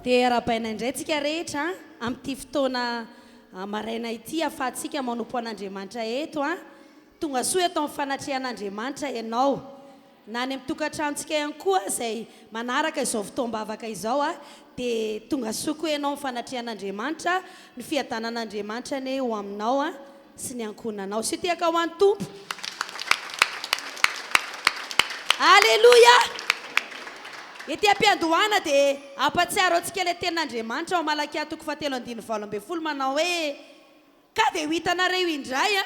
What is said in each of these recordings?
Dia rahabaina indray tsika rehetra amin'ity fotoana maraina ity ahafahantsika manompo an'Andriamanitra eto tonga soa eto amin'ny fanatrihan'Andriamanitra ianao na any amin'ny tokantranontsika ihany koa izay manaraka izao fotoam-bavaka izao dia tonga soa koa ianao amin'ny fanatrihan'Andriamanitra ny fiadanan'Andriamanitra ny ho aminao sy ny ankonanao sy tiaka ho an'ny tompo. Aleluia! Ity ampiandohana dia ampatsiaro antsika ilay tenin'Andriamanitra ao Malakiatoko 7:20 manao hoe ka dia ho hitanareo indray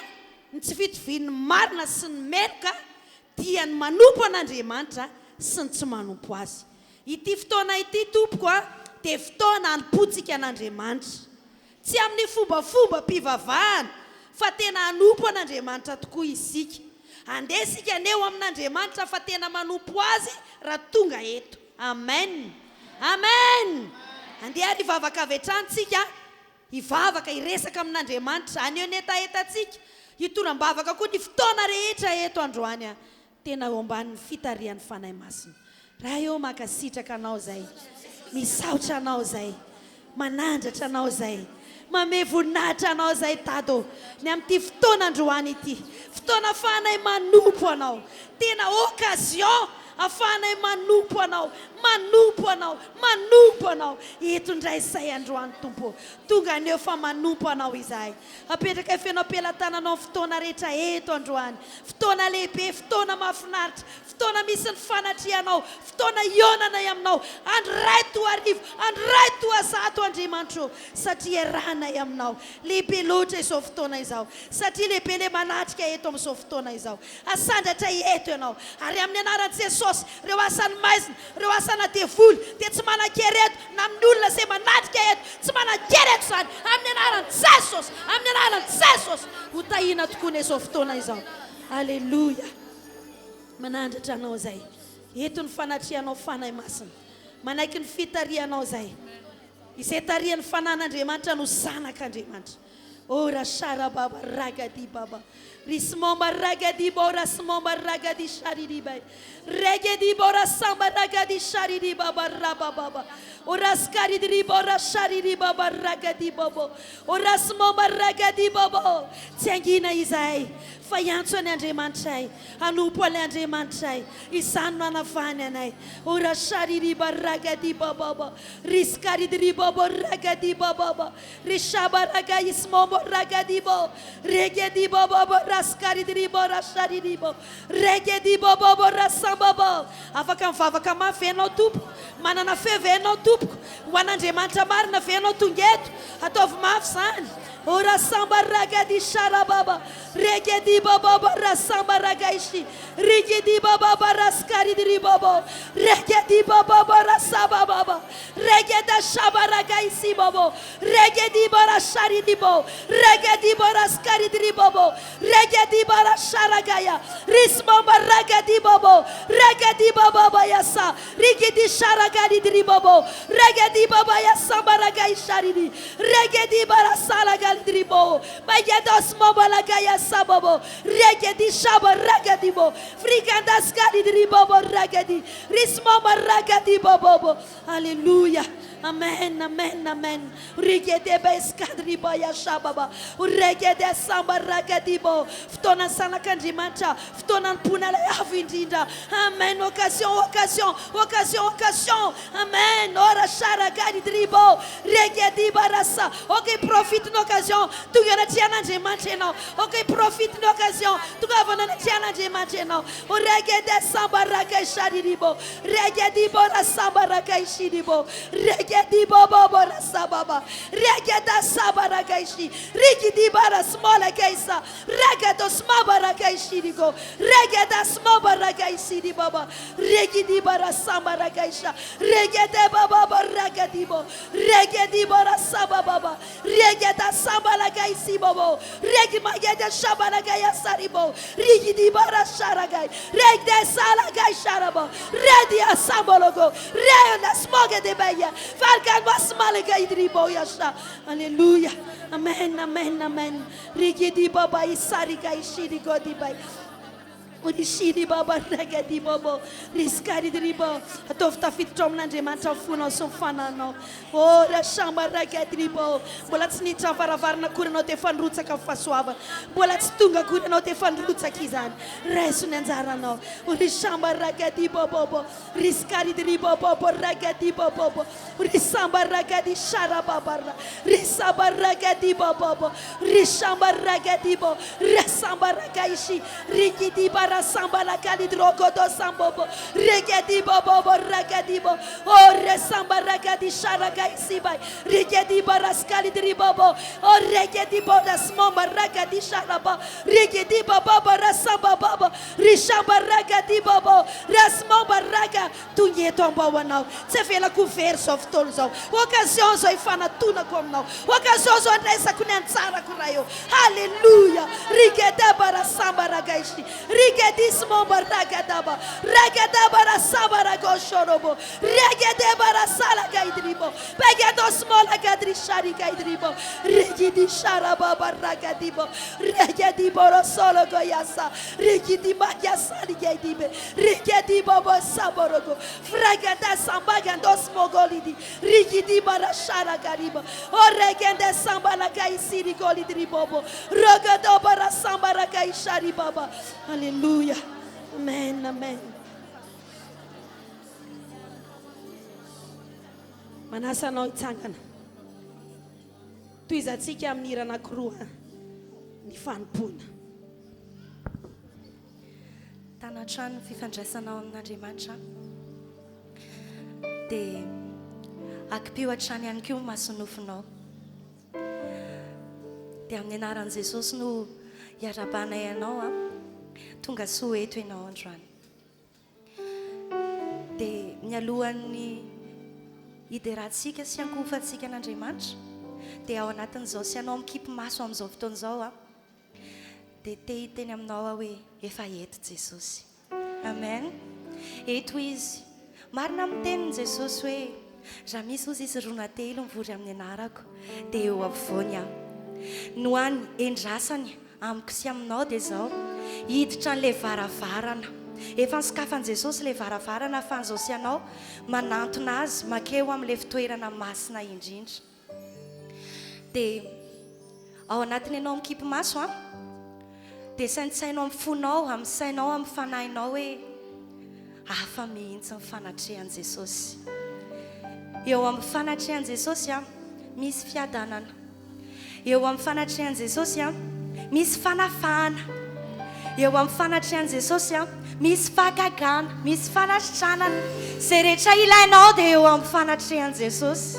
ny tsy fitovian'ny marina sy ny meloka dia ny manompo an'Andriamanitra sy ny tsy manompo azy. Ity fotoana ity tompoko dia fotoana hanompontsika an'Andriamanitra. Tsy amin'ny fombafomba mpivavahana fa tena hanompo an'Andriamanitra tokoa isika. Andeha isika aneo amin'Andriamanitra fa tena manompo azy raha tonga eto. Amen. Amen. Andeha ary hivavaka avy hatrany hivavaka hiresaka amin'Andriamanitra aneo netahetantsika hitoram-bavaka koa ny fotoana rehetra eto androany tena eo ambanin'ny fitarian'ny fanahy masina. Raha eo makasitraka anao zay, misaotra anao zay, manandratra anao zay, mame voninahitra anao zay tado ny amin'ity fotoana androany ity fotoana ahafahanay manompo anao, tena occasion ahafahanay manompo anao, manompo anao, manompo anao. Eto indray izay androany tompo, tonga aneo fa manompo anao izahay. Apetraka fenao am-pelatananao fotoana rehetra eto androany, fotoana lehibe, fotoana mahafinaritra, fotoana misy ny fanatrianao, fotoana ionanay aminao. Andray toa arivo, andray toa zato Andriamanitra, satria ranay aminao. Lehibe loatra izao fotoana izao, satria lehibe le manatrika eto amin'izao fotoana izao. Asandatra eto ianao, ary amin'ny anaran'i Jesosy, reo asany maizina, reo asana devoly, dia tsy manan-kereto na amin'ny olona izay manatrika eto, tsy manan-kereto izany amin'ny anaran'i Jesosy, amin'ny anaran'i Jesosy. Ho tahina tokoa n'izao fotoana izao. Aleluia. Manandratra anao zay. Eto ny fanatrianao fanahy masina. Manaiky ny fitarianao zay. Izay tarian'ny fanan'Andriamanitra no zanak'Andriamanitra. Ora shara baba ragadi baba. Rismomba ragadi bora smomba ragadi sharidi bay. Regedi bora samba ragadi sharidi baba raba baba. Ora skari bora sharidi baba ragadi baba. Ora smomba ragadi baba. Tiangina izay. Faiantso an'Andriamanitra, hanompo an'Andriamanitra, izany no hanavany anay. Ora sharidi baragadi baba, riskaridi baba ragadi baba, rishaba raga ismombo ragadi bo, regedi baba raskaridi baba sharidi bo, regedi baba rasamba bo. Afaka mivavaka mafy ianao tompo, manana feva ianao tompo, ho an'Andriamanitra marina ve ianao tonga eto, ataovy mafy zany. Ora samba ragadi sharababa, regedi baba rasamba ragaishi, regedi baba raskari baba, regedi baba rasaba baba, regeda shaba ragaisi baba, regedi bara shari bo, regedi bara skari baba, regedi bara sharagaya, rismamba ragadi baba, regedi baba yasa, regedi sharagadi baba, regedi baba yasamba ragaishari, regedi bara salaga Dribo, Mayados Mobala Gaya Sababo, Regedi Shaba Ragadibo, Frigandas Gadi Dribobo Ragadi, Rismoma Ragadi Bobo. Hallelujah. Amen, amen, amen. Regede Beskadribo Yashababa, Regede Samba Ragadibo, Ftona Sanakandrimanta, Ftona Punala Avindinda. Amen. Occasion. Amen. Ora Sharagadi Dribo, Regedi Barasa. Ok, profite l'occasion. Tu gana tiana Jemanteno. Ok, profite l'occasion. Tu gana tiana Jemanteno. Regede Samba Ragashadibo, Regedi Bora Samba Ragashidibo, Regedi Bobo Bora Sababa, Regeda Saba Ragaishi, Rigidi Bara Smola Gaisa, Regedo Smaba Ragaishidigo, Regeda Smoba Ragaishidi Baba, Regidi Bara Samba Ragaisha, Regede Baba Ragadibo, Regedi Bara Saba Baba, Regeda Samba Ragaisi Bobo, Regimageda Shaba Ragaya Saribo, Rigidi Bara Sharagai, Regde Salagai Sharabo, Redia Sambologo, Reona Smoga de Baya, Falcan was Malagai Dribo Yasha. Hallelujah. Amen, amen, amen. Rigidi Baba Isarigai Shiri Godibai. Orishiri baba ragadi baba riskari dribo ataovy tafiditra amin'Andriamanitra fonao sy fananao ora samba ragadi dribo mbola tsy niditra varavarana akory anao dia fanrotsaka fahasoavana mbola tsy tonga akory anao dia fanrotsaka izany raiso ny anjaranao orishamba ragadi baba riskari dribo baba ragadi baba risamba ragadi shara baba risamba ragadi baba rishamba ragadi baba rasamba ragaishi rigidi samba la kalidroko do sambobo regedi bobo ragadi bo o resamba ragadi sharaga isibai regedi baraskali dribobo o regedi boda smomba ragadi sharaba regedi bobo rasamba bobo rishamba ragadi bobo rasmomba raga tunyeto ambawanao tsy vela ku verso of tolzao occasion zo ifanatuna komnao occasion zo andresako ny antsarako rayo haleluya regedi barasamba ragaishi Gedismomba ragadaba rasaba ragoshorobo regedeba rasala gaidribo begedosmola gadrishari gaidribo regidi sharaba ragadibo regedibo rosolo goyasa regidi magyasali gaidibe regedi bobo saborogo fragada sambagandos mogolidi regidi barashara garibo o regende sambala gaisiri golidribobo rogado barasamba ragaishari baba. Hallelujah. Amen. Amen. Manasa no itsangana. Tuizatsika amin'ira anankiroa ny fanompona. Tanatrano fifandraisanao amin'Andriamanitra. Dia akipio hatrany ihany koa masonofinao. Dia amin'ny anaran'i Jesosy no hiarabanay ianao tonga soa eto ianao androany. Dia mialohan'ny hiderahantsika sy hankofantsika an'Andriamanitra dia ao anatin'izao sy ianao mikipy maso amin'izao fotoan'izao dia te hiteny aminao hoe efa eto Jesosy. Amen. Eto izy. Marina amin'ny tenin'i Jesosy hoe raha misy ozy izy rona telo mivory amin'ny anarako dia eo afovoany aho. Noany endrasany amiko sy aminao dia zao hiditra n'ilay varavarana efa nisokafan' Jesosy ilay varavarana afan'izao sy ianao manantona azy makeo amin'ilay fitoerana masina indrindra. Dia ao anatiny ianao mikipy maso dia sainsainao amin'ny fonao amin'ny sainao amin'ny fanahinao hoe hafa mihitsy ny fanatrehan'i Jesosy. Eo amin'ny fanatrehan'i Jesosy misy fiadanana. Eo amin'ny fanatrehan'i Jesosy misy fanafana. Eo amin'ny fanatrehan'i Jesosy misy fahagagana, misy fanasitranana. Izay rehetra ilainao dia eo amin'ny fanatrehan'i Jesosy.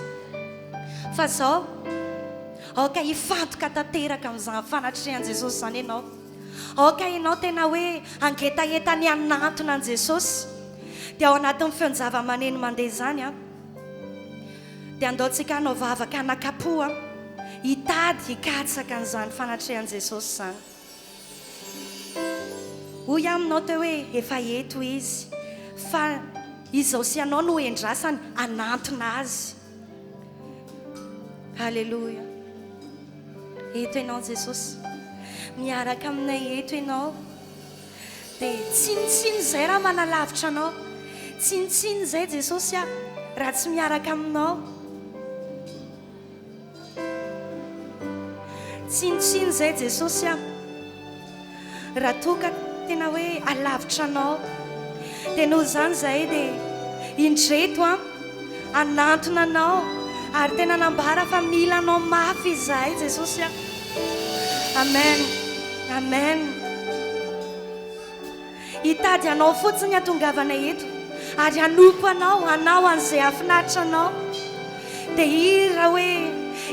Fa zao aoka hifantoka tanteraka amin'izany fanatrehan'i Jesosy zany ianao. Aoka ianao tena hoe angetaeta ny anatona an'i Jesosy. Dia ao anatin'ny feon-java-maneno mandeha izany dia andaontsika hanao vavaka anakapo hitady hikatsaka an'izany fanatrehan'i Jesosy zany. Hoy aminao teo hoe efa eto izy fa izao sy ianao no endrasany anantona azy. Halleluja. Eto ianao Jesosy. Miaraka aminay eto ianao. Dia tsinitsiny izay raha manalavitra anao. Tsinitsiny izay Jesosy raha tsy miaraka aminao. Tsinitsiny izay Jesosy raha toka tena hoe alavitra anao. Dia noho izany izay dia indreto anantona anao ary tena nambara fa mila anao mafy izay Jesosy. Amen. Amen. Hitady anao fotsiny atongavana eto ary hanompo anao an'izay afinaritra anao. Dia ira hoe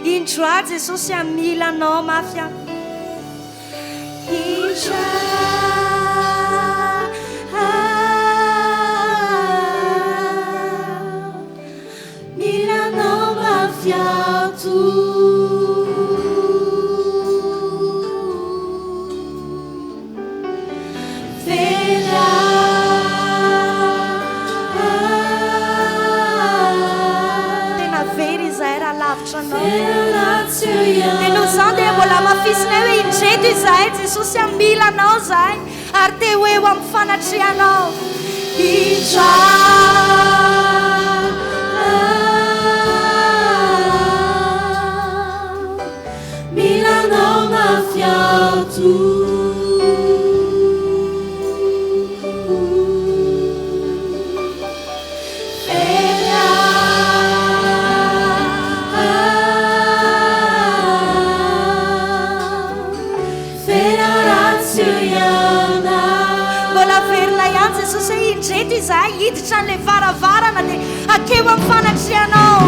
indroa Jesosy mila anao mafy. Indroa mila anao mafy dia noho izany dia mbola mafisinay hoe indreto izahay Jesosy mila anao izahay ary te hoe eo amin'ny fanatrianao indra milanao mafiato indreto izahay hiditra n'ilay varavarana dia akeo amin'ny fanatrianao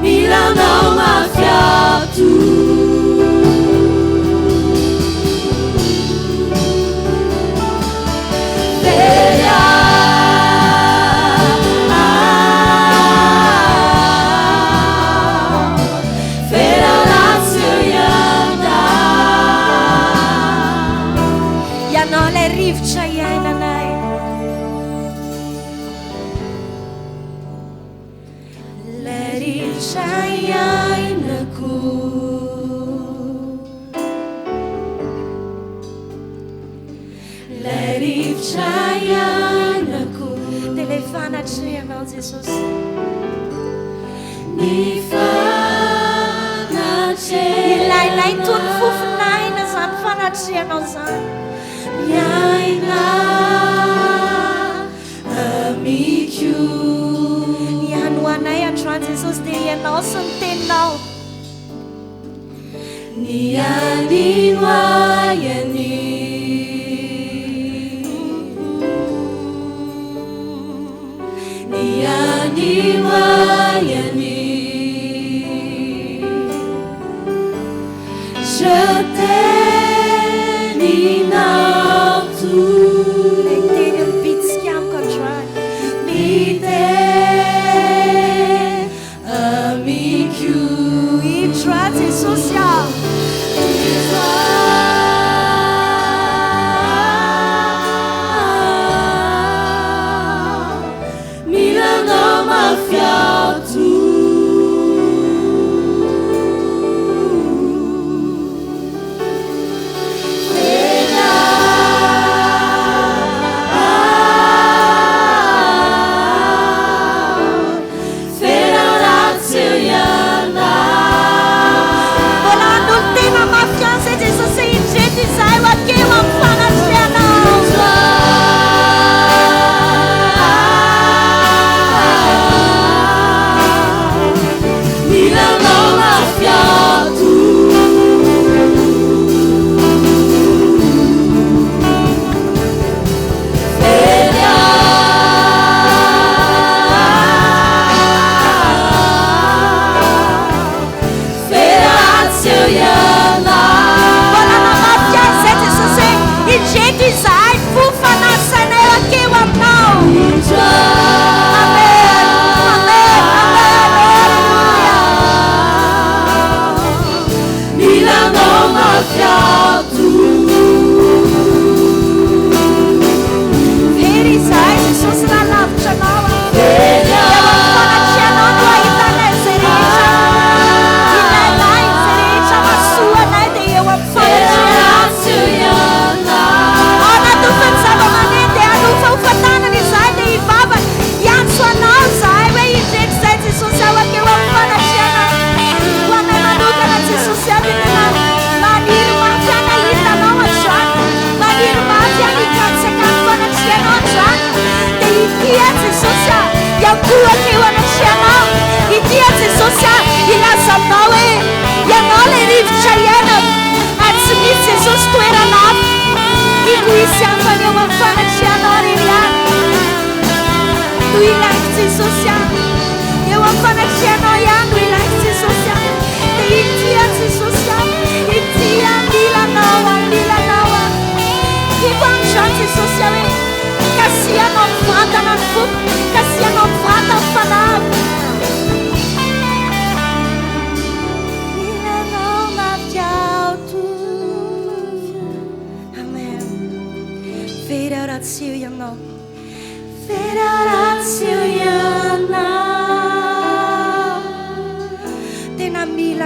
milanao mafiato rivotra iainanay ilay rivotra iainako ilay rivotra iainako dia ilay fanatrianao Jesosy ny ilailay toy ny fofinaina zany fanatrianao zany iaina amiko ny anoanay androany Jesosy dia ianao sy ny teninao ny anino aiany ny anino aiany je t'aime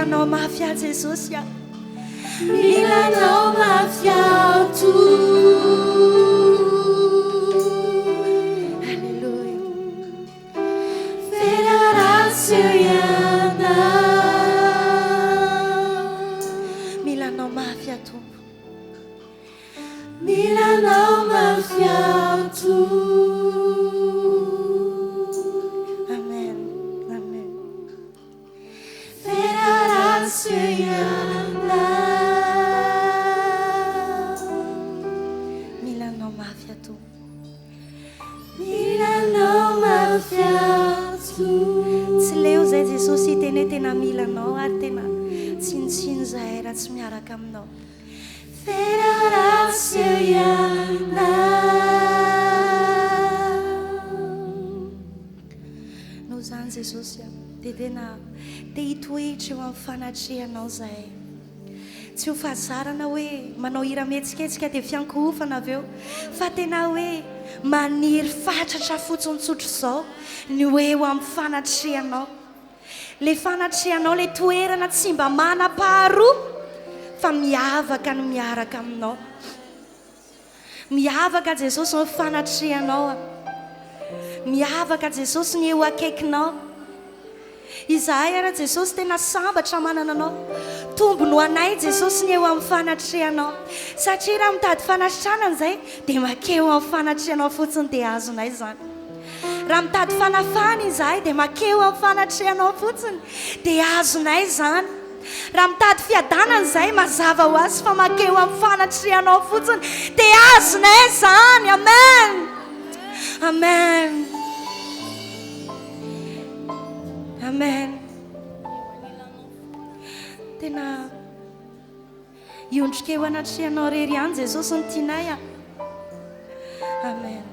milanao mafia Jesosy a milanao mafia tu Alleluia federazione milanao mafia tompo milanao mafia tu amen amen federazione milanao mafia tompo milanao mafia tu tsy leo zay Jesosy hiteny hoe tena milanao ary tena tsinitsiny zahay raha tsy miaraka aminao federazione noho zany Jesosy a dia tena te hitoetra eo amin'ny fanatrehanao zahay tsy ho fahazarana hoe manao hira metsiketsika dia fiankohofana avy eo fa tena hoe maniry fatratra fotsontsotro izao ny hoe eo amin'ny fanatrehanao le fanatrehanao le toerana tsy mba manam-paharoa fa miavaka no miaraka aminao miavaka Jesosy ny fanatrehanao a miavaka Jesosy ny eo akaikinao izahay ara Jesosy tena sambatra manana anao tombono ho anay Jesosy ny eo amin'ny fanatrehanao satria raha mitady fanasitranana izay dia makeo amin'ny fanatrehanao fotsiny dia azonay zany raha mitady fanafana izahay dia makeo amin'ny fanatrehanao fotsiny dia azonay zany raha mitady fiadanana izay mazava ho azy fa makeo amin'ny fanatrehanao fotsiny dia azonay zany amen amen amen tena iondrika eo anatrehanao rery ihany Jesosy ny tianay a amen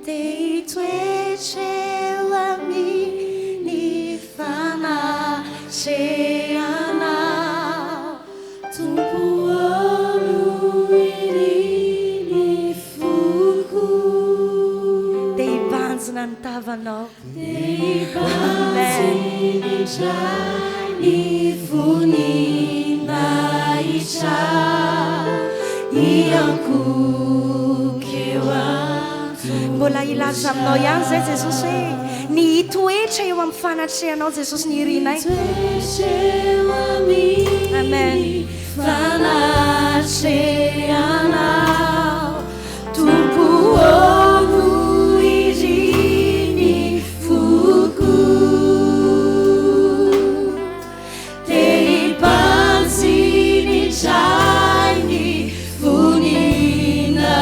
te hitoetra eo amin'ny fanatrehanao tompo iriny foko dia hibanjina ny tavanao Ibanzina ifunina isha iankukewa mbola ilaza aminao ihany zay Jesosy hoe ny hitoetra eo amin'ny fanatrehanao Jesosy ny irinay amen fanatrehanao tumpuonu irini fuku teibanzini jaini funina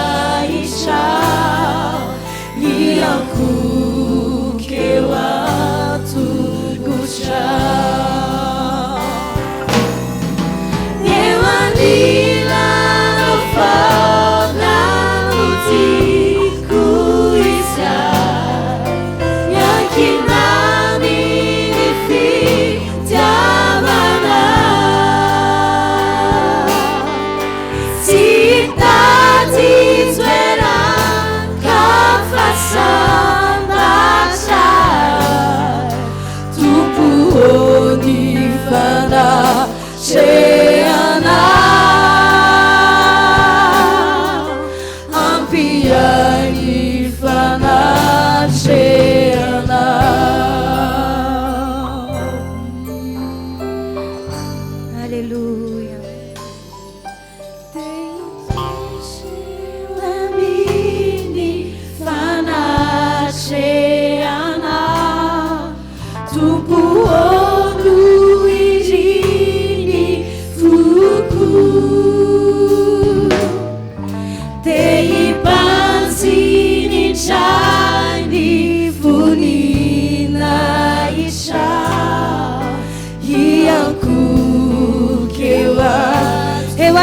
isha iankukewa tugusha Alleluia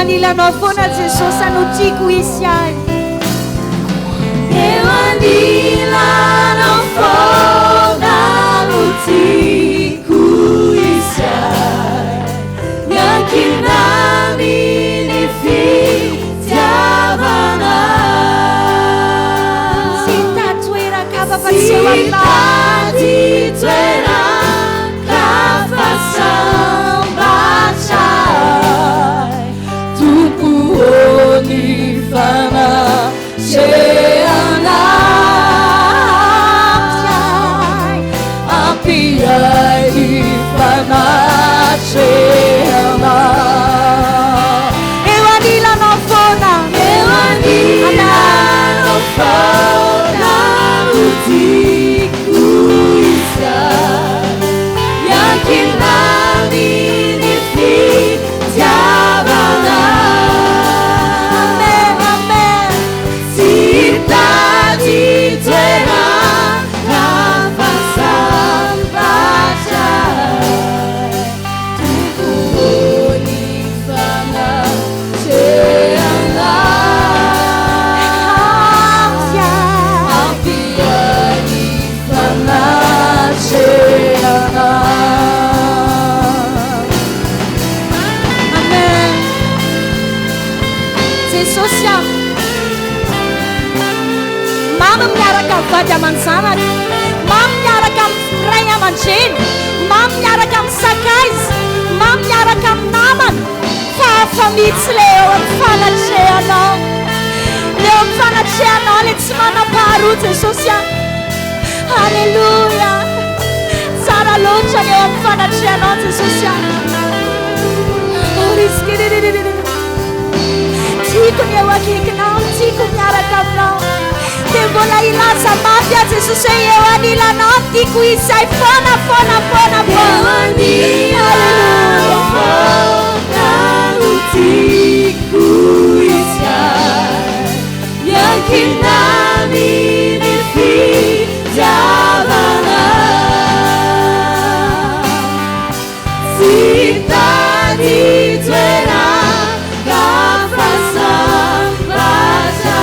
Ilanao foana Jesosy anotiako isy ahy eo anilanao foana anotiako isy ahy miankinany ny fitiavana sy tatoeraka afa-paseho aminao sy tatoeraka Jesosy a mama miaraka amin'ny vady aman-janany, mama miaraka amin'ny ray aman-dreny, mama miaraka amin'ny sakaizy, mama miaraka amin'ny namana, fahafa mihitsy le eo amin'ny fanatrehanao, le eo amin'ny fanatrehanao le tsy manam-paharoa Jesosy a. Halleluja, tsara loatra le eo amin'ny fanatrehanao Jesosy a. Tiako ny eo akaikinao, tiako miaraka aminao, dia mbola ilaza mafy a Jesosy hoe eo anilanao tiako izay foana foana foana foana. Tiako izay yakinami ny fitiavana, tsy tany toerana fahasambarana,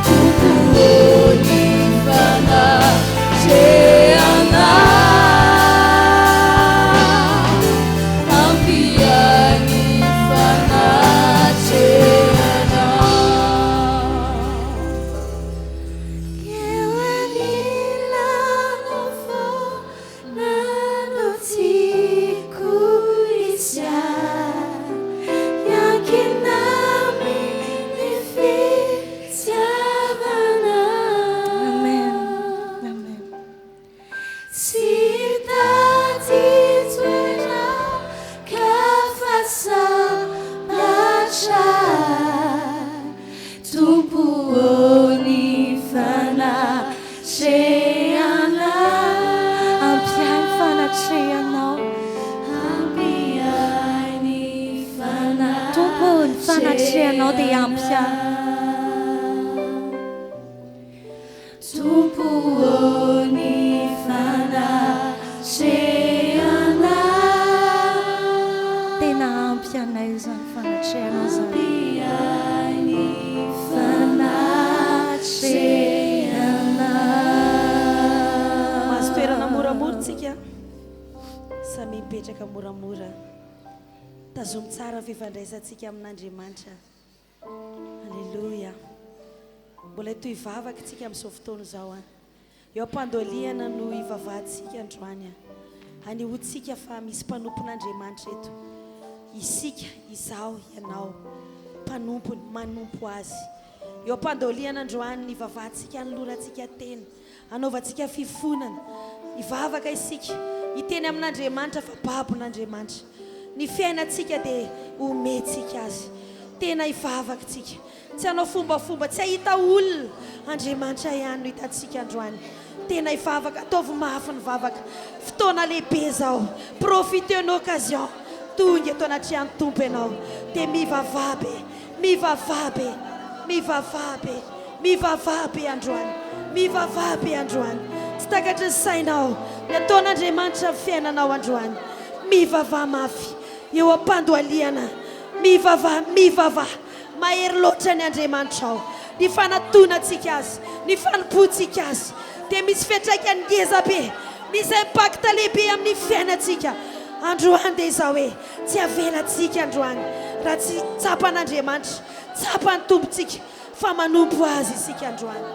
tompony fanatrehanao, ampiany fanatrehanao. Eo anilano fonano tiako izay yakinami ny fitiavana, Amen, amen. tsy tady toeraka fahasambarana, tompony fanatrehanao, Ampiany fanatrehanao, ampiany tompony fanatrehanao dia ampiany. tompony fanatrehanao, Tena ampy anay izany fanatrehanao izany. ampiany fanatrehanao. mahazo toerana moramora tsika, samy mipetraka moramora, tazomy tsara ny fifandraisantsika amin'Andriamanitra. Halleluja. Mbola toy vavaka tsika amin'izao fotoana izao a. Eo am-pandoliana no ivavahantsika androany a. Hanehoantsika fa misy mpanompon'Andriamanitra eto. Isika, izaho, ianao, mpanompony, manompo azy. Eo am-pandoliana androany ny ivavahantsika, nolorantsika tena, anaovantsika fifonana. Ivavaka isika, iteny amin'Andriamanitra fa babon'Andriamanitra. Ny fiainantsika dia omentsika azy. Tena ivavaka tsika. Tsy hanao fombafomba, tsy ahita olona, Andriamanitra ihany no hitantsika androany. Tena ivavaka, ataovy mafy ny vavaka. Fotoana lehibe zao, profitez une occasion. Tonga eto anatrehan'ny Tompo ianao, dia mivavabe, mivavabe, mivavabe, mivavabe androany, mivavabe androany. Tsy takatry ny sainao, ny ataon'Andriamanitra amin'ny fiainanao androany. Mivava mafy, eo am-pandoaliana, mivava, mivava. Mahery loatra ny Andriamanitra ao, ny fanatonantsika azy, ny fanompoantsika azy, dia misy fiantraikany ngeza be, misy impact lehibe amin'ny fiainantsika. Androany dia izao hoe tsy avelantsika androany, raha tsy tsapan'Andriamanitra, tsapany tompontsika, fa manompo azy isika androany.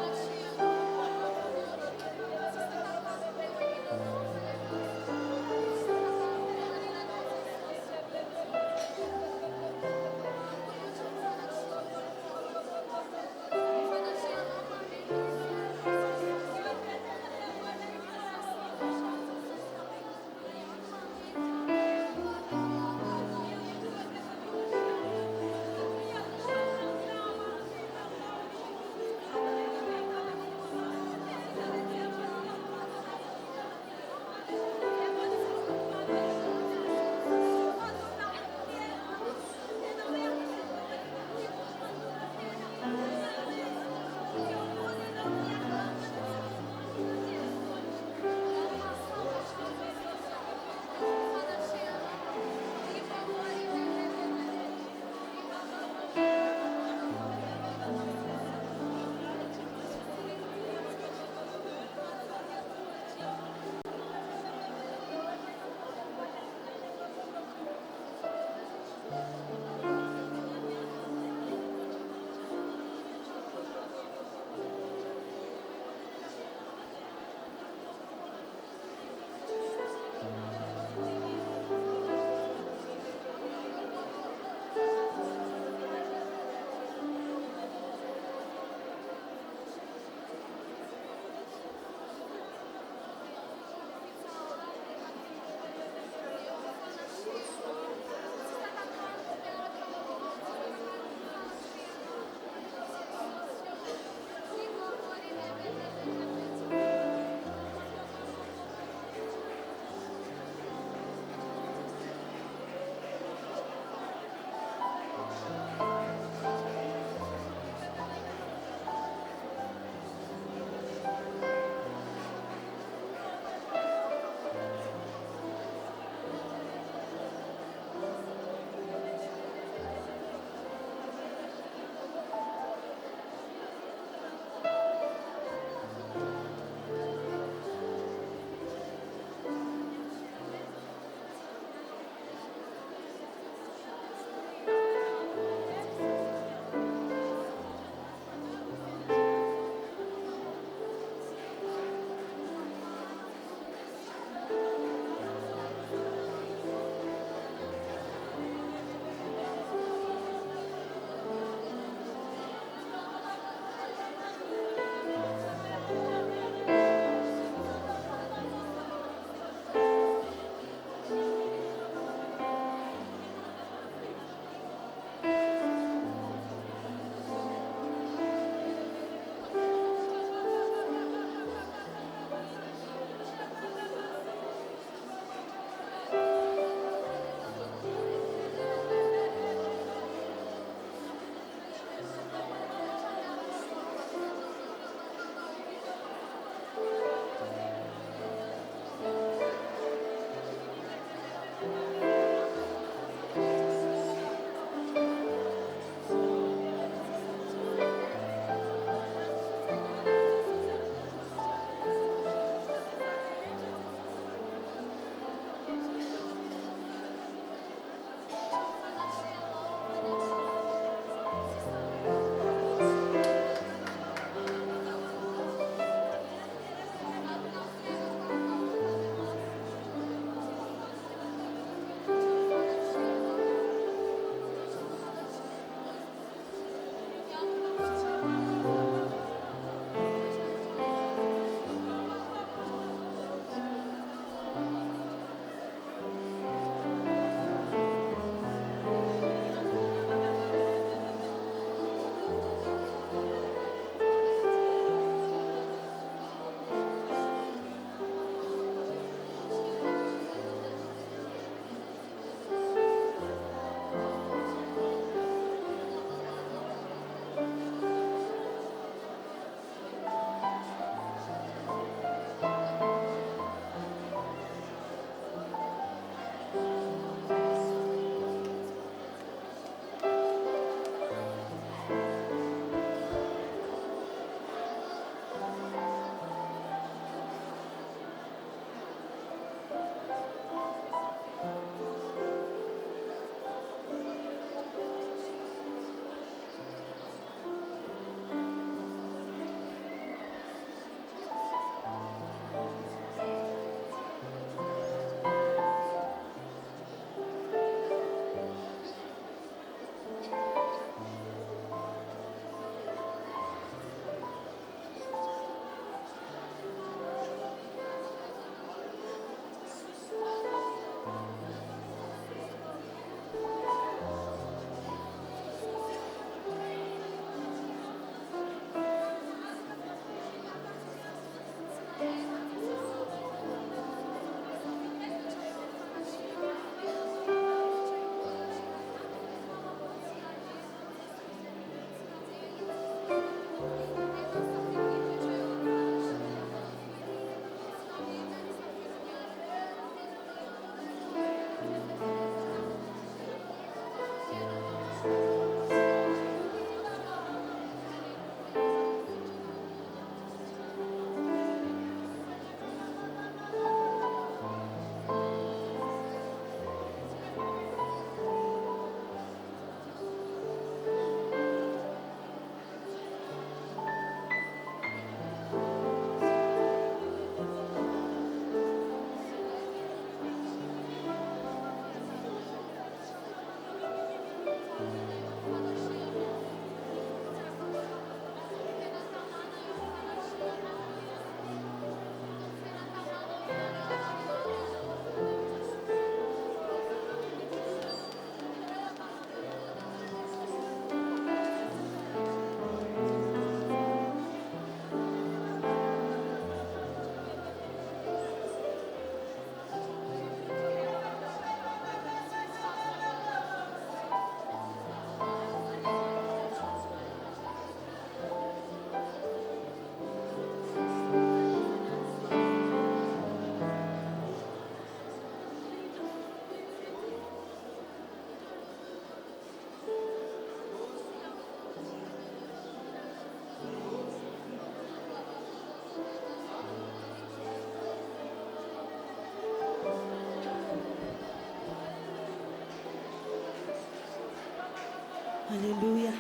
Haleluya.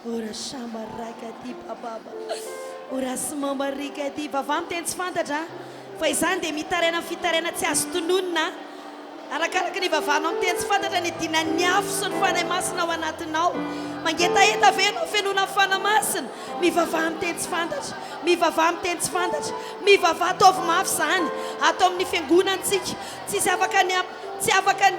Ora shamba rakati bababa. Ora smamba rikati baba miteny tsy fantatra fa izany dia mitaraina fitaraina tsy azo tononona arakaraka ny vavanao miteny tsy fantatra ny dinan'ny afo sy ny fanahy masina ao anatinao mangetaheta ve ianao fenona amin'ny fanahy masina mivavaha miteny tsy fantatra mivavaha miteny tsy fantatra mivavaha ataovy mafy izany atao amin'ny fiangonantsika tsisy afaka tsy afaka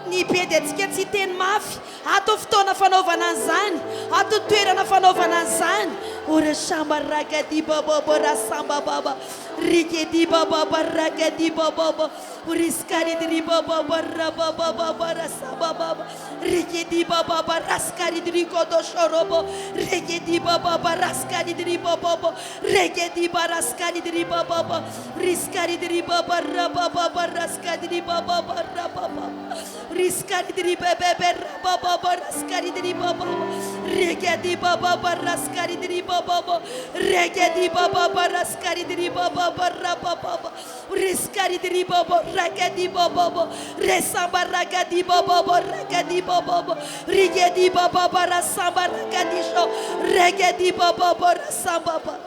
ny be dia antsika tsy teny mafy atao fotoana fanaovana an'izany atao toerana fanaovana an'izany ora shamba ragadi bababa rasamba baba rigedi bababa ragadi bababa uriskaridri bababa rabababa rasamba baba rigedi bababa raskaridri kodoshorobo rigedi bababa raskaridri bababa rigedi baraskaridri bababa riskaridri baba rabababa raskaridri bababa rabababa riskaridri bebebe rabababa raskaridri bababa rigedi bababa raskaridri bababa rigedi bababa raskaridri bababa rabababa riskaridri bababa ragadi bababa resamba ragadi bababa ragadi bababa rigedi bababa rasamba ragadi sho ragadi bababa rasamba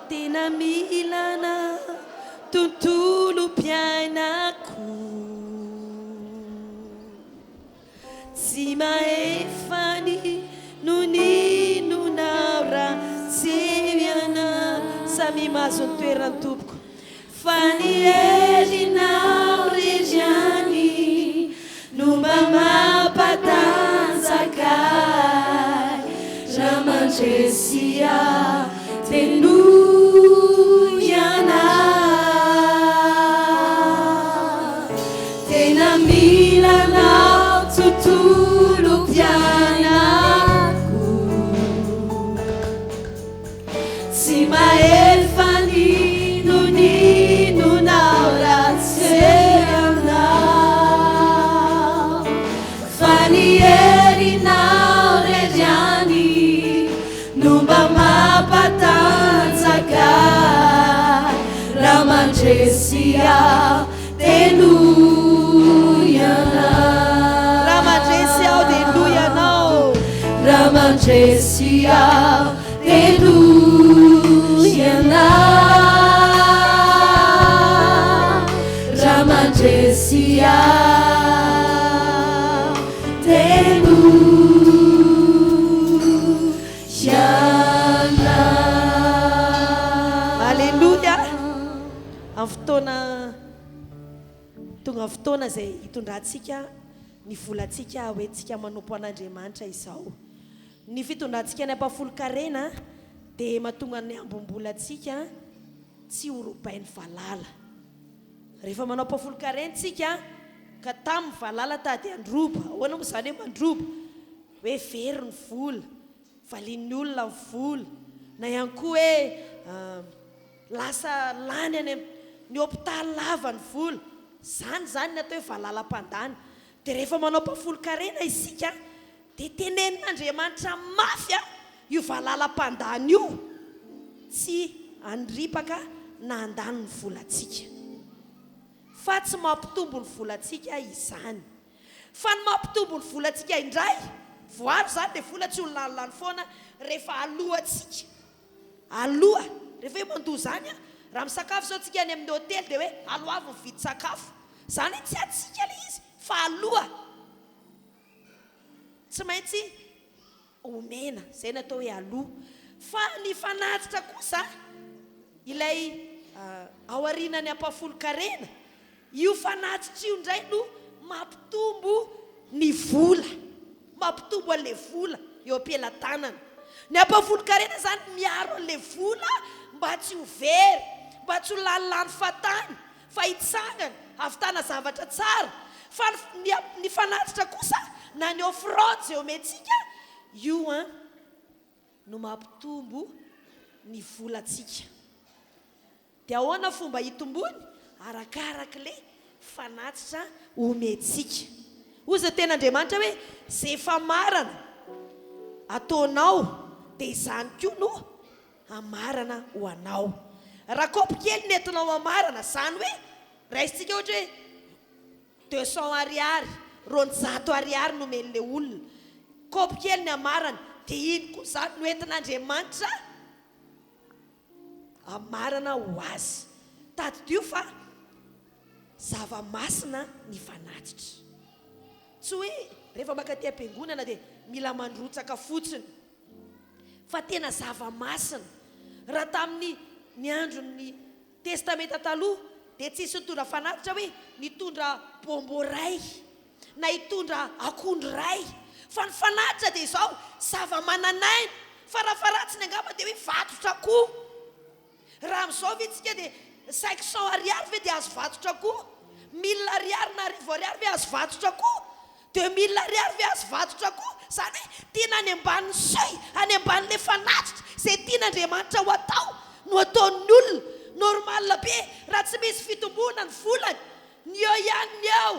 tena milana tontolo piainako tsy mahefany noninona ratsiviana samy mahazo ny toerany tompoko fa ny elinao reryany no mba mampatanjakay raha mandresia tenoiana tena milanao tontolo pianako tsy mahely fany noninonao ratseanao fa ny erinao reryany no mba mampatanjaka raha mandresia tenoiana raha mandresia ao tenoianao raha mandresia tenoiana raha mandresia tenoiana. Aleluia. Amin'ny fotoana tonga fotoana izay hitondrantsika ny volantsika hoentsika manompo an'Andriamanitra izao ny fitondrantsika ny ampafolo-karena dia mahatonga ny ambom-bolantsika tsy horobain'ny valala rehefa manao ampafolo-karentsika ka tamin'ny valala tady androba ahoana moa izany hoe mandroba hoe very ny vola valian'ny olona ny vola na ihany koa hoe lasa lany any ny hôpitaly lava ny vola zany natao hoe valalam-pandany dia rehefa manao mpafolo-karena isika dia tenen'Andriamanitra mafy io valalam-pandany io tsy andripaka na andany ny volantsika fa tsy mampitombo ny volantsika izany fa ny mampitombo ny volantsika indray voaro zany dia vola tsy olonanilany foana rehefa alohantsika aloha rehefa hoe mandoha zany raha misakafo zao tsika any amin'ny hôtely dia hoe alohavy mividy sakafo zany tsy atsika le izy fa aloha tsy maintsy omena zay natao hoe aloha fa ny fanatitra kosa ilay aorinany ampafolo-karena io fanatitra io indray no mampitombo ny vola mampitombo an'le vola eo am-pelantanana ny ampafolo-karena zany miaro an'le vola mba tsy ho very mba tsy ho lalilany fatany fa hitsangana ahavitana zavatra tsara fa ny fanatitra kosa na ny fraude zay omentsika io no mampitombo ny volantsika dia ahoana fomba hitombony arakarak'le fanatitra omentsika ozy ten'Andriamanitra hoe zay efa marana ataonao dia izany koa no amarana ho anao raha kaopy kely nentinao amarana zany hoe raisitsika ohatra hoe 200 ariary 200 ariary no men'le olona kaopy kely ny amarana dia iny koa zany no entin'Andriamanitra amarana ho azy tadidio fa zava-masina ny fanatitra tsy hoe rehefa makaty am-piangonana dia mila mandrotsaka fotsiny fa tena zava-masina raha tamin'ny ny andron'ny testamenta taloha dia tsisy nitondra fanatitra hoe nitondra bombo ray na hitondra akondro ray fa ny fanatitra dia izao zava-mananaina fa ratsiny angamba dia hoe vatotra koa raha amin'izao vetsika dia 500 ariary ve dia azo vatotra koa 1000 ariary na 1000 ariary ve azo vatotra koa 2000 ariary ve azo vatotra koa zany hoe tiana any ambanin'ny seuil any ambanin'le fanatitra zay tian'Andriamanitra ho atao no ataon'ny olona normal be raha tsy misy fitombona ny volany ny eo ihany ny eo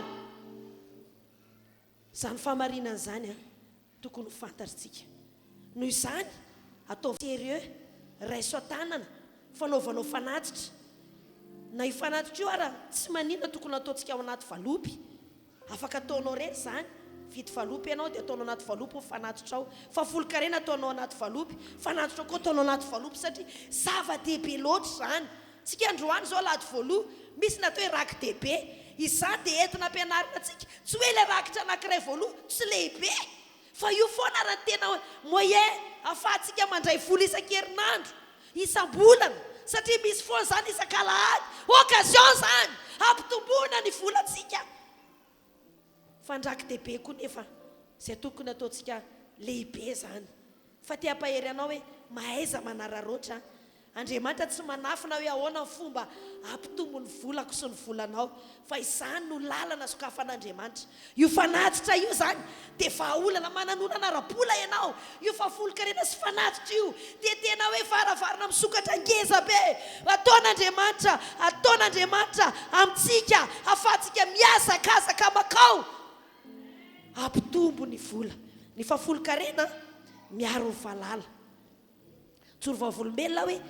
zany famarinana zany tokony fantatritsika noho izany atao sérieux raiso an-tanana fanaovanao fanatitra na io fanatitra io ara tsy manina tokony ataontsika ao anaty valopy afaka ataonao reny zany vidy valopy ianao dia ataonao anaty valopy ho fanatitra ao fa folo-karena ataonao anaty valopy fanatitra koa ataonao anaty valopy satria zava-dehibe loatra zany tsika androany zao lady voaloha misy natao hoe raky dehibe izany dia entina ampianarina atsika tsy hoe ilay rakitra anankiray voaloha tsy lehibe fa io foana raha tena moyen ahafahantsika mandray vola isan-kerinandro isam-bolana satria misy foana zany isan-kalahady occasion zany ampitomboana ny volantsika fandraky dehibe koa nefa zay tokony ataontsika lehibe zany fa ty ampahery anao hoe mahaiza manararoatra Andriamanitra tsy manafina hoe ahoana ny fomba ampitombo ny volako sy ny volanao fa izany no lalana sokafan'Andriamanitra io fanatitra io zany dia vahaolana mananonana rabola ianao io fafolo-karena sy fanatitra io dia tena hoe varavarana misokatra ngeza be ataon'Andriamanitra amintsika ahafahantsika miazakazaka makao ampitombo ny vola ny fafolo-karena miaro ny valala tsoro vavolombelona hoe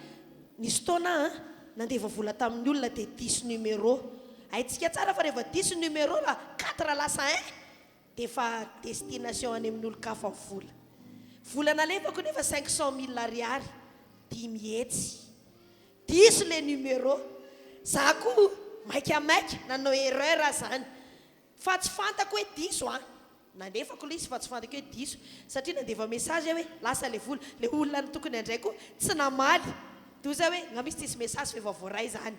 nisy taona nandeva vola tamin'ny olona dia 10 numéro haintsika tsara fa rehefa 10 numéro raha 4 lasa 1 dia efa destination any amin'ny olo-kafa vola vola nalefako nefa 500 000 ariary 10 hetsy 10 le numéro za koa maikamaika nanao erreur zany fa tsy fantako hoe 10 nandefako le izy fa tsy fantako hoe 10 satria nandeva message hoe lasa le vola le olona ny tokony andraiko tsy namaly toy zay hoe nga misy tsisy message fa efa voaray zany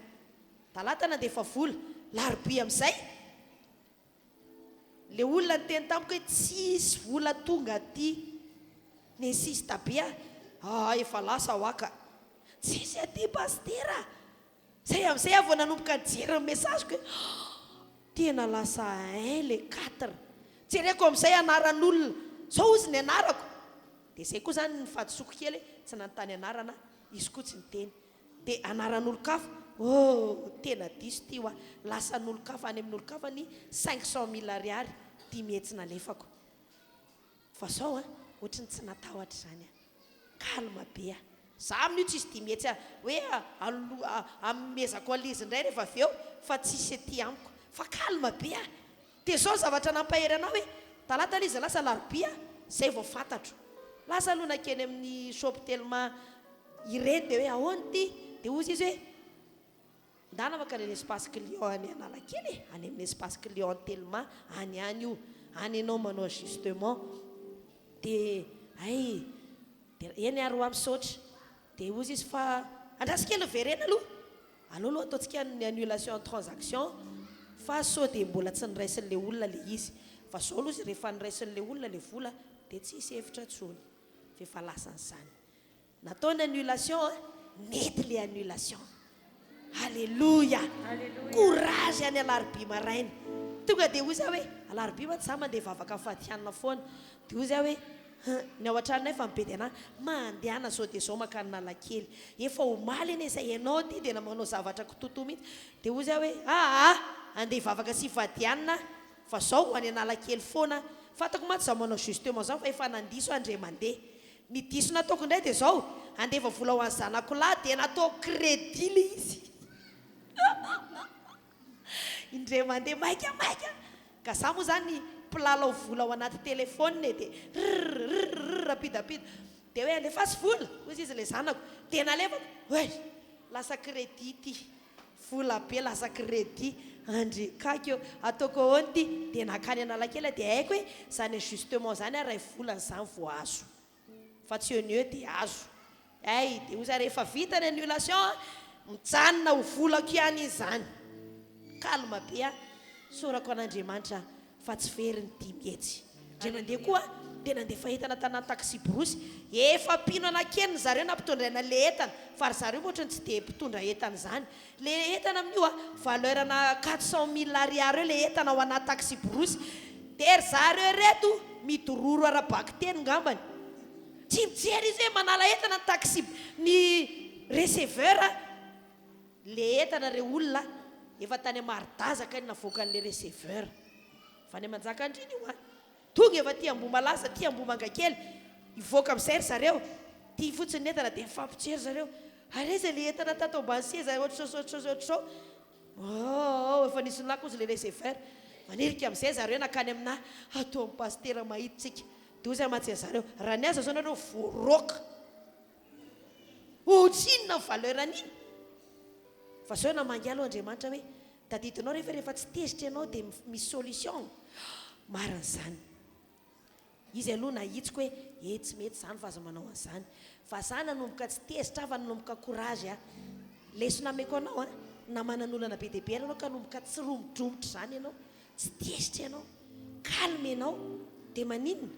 talata nandefa vola larobia amin'izay le olona ny teny tamiko hoe tsisy vola tonga aty ny insista be efa lasa hoaka tsisy aty pastera zay amin'izay avy nanomboka nijery message ko tena lasa 1 le 4 jereko amin'izay anaran'olona zao izy ny anarako dia zay koa zany ny fadisoko kely tsy nanontany anarana izy koa tsy niteny dia anaran'olo-kafa tena diso ty lasa n'olo-kafa any amin'ny olo-kafa ny 500 000 ariary tia mihetsy nalefako fa zao a ohatrany tsy natahotra zany a kalma be a za amin'io tsisy tia mihetsy a hoe amezako alizy indray rehefa avy eo fa tsisy aty amiko fa kalma be a dia zao zavatra nampahery anao hoe talata alizy lasa larobia zay vao fantatro lasa aloha nakeny amin'ny shop tellement ireny dia hoe ahoany ty dia ozy izy hoe ndana maka ny espace client any Analakely any amin'ny espace client tellement any io any anao manao justement dia ay dia eny aro am'saotra dia ozy izy fa andrasikely verena aloha ataontsika ny annulation transaction fa sao dia mbola tsy niraisin'le olona le izy fa zao aloha izy rehefa niraisin'le olona le vola dia tsy hisy hevitra tsony fefa lasan'izany natao ny annulation nety le annulation Alléluia. Courage any alarobia maraina tonga dia ozy hoe alarobia ma tsy za mandeha vavaka fatianina foana dia ozy hoe ny ao an-tranonay fa mibe dia anahy mandehana zao dia zao maka ny Analakely efa omaly eny izay ianao ty dia namanao zavatra kototo mihitsy dia ozy hoe andeha vavaka sy fadianina fa zao any Analakely foana fatako maty za manao justement zao fa efa nandiso andre mandeha ny diso nataoko indray dia zao andeva vola ho any zanako lahy dia natao crédit le izy indray mandeha maika ka za moa zany mpilalao vola ao anaty telefônina dia rapidapida dia hoe alefazy vola ozy izy le zanako dia nalefako hoe lasa crédit ty vola be lasa crédit andre kaky eo ataoko ahoany ty dia nakany Analakely dia haiko hoe zany justement zany a ray volany zany vo azo fa tsy eo dia azo ay dia ozy rehefa vita ny annulation mijanona ho volako ihany izany kalma be a sorako an'Andriamanitra fa tsy very ny tia mihetsy dre mandeha koa dia nandeha fahitana tanàny taxi brosy efa pino anankeny zareo nampitondraina le entana fa ry zareo ohatrany tsy dia mpitondra entana zany le entana amin'io valeurana 400 000 ariary eo le entana ao anaty taxi brosy dia ry zareo reto midororo arabaky teny ngambany tsy mijery izy hoe manala entana ny taxi ny receveur le entana re olona efa tany Maridazaka ny navoaka an'le receveur fa ny manjaka andriny io tonga efa ty Ambomalasa ty Ambomangakely ivoaka amin'izay ry zareo ty fotsiny ny entana dia mifampijery zareo areza le entana tato ambany seza ohatr'izao efa nisy nolako izy le receveur manirika amin'izay zareo nakany amina atao amin'ny pastera mahititsika dia ozy amatsy zareo raha ny aza zao nareo voaroka otsinona ny valeur an'iny fa zao namangy aloha Andriamanitra hoe tadidinao rehefa tsy tezitra ianao dia misy solution marin'izany izy aloha nahitsiko hoe tsy mety zany fa aza manao an'izany fa za nanomboka tsy tezitra fa nanomboka courage lesona ameko anao na manan'olana be dia be anao ka nanomboka tsy romodromotra zany ianao tsy tezitra ianao kalme ianao dia maninona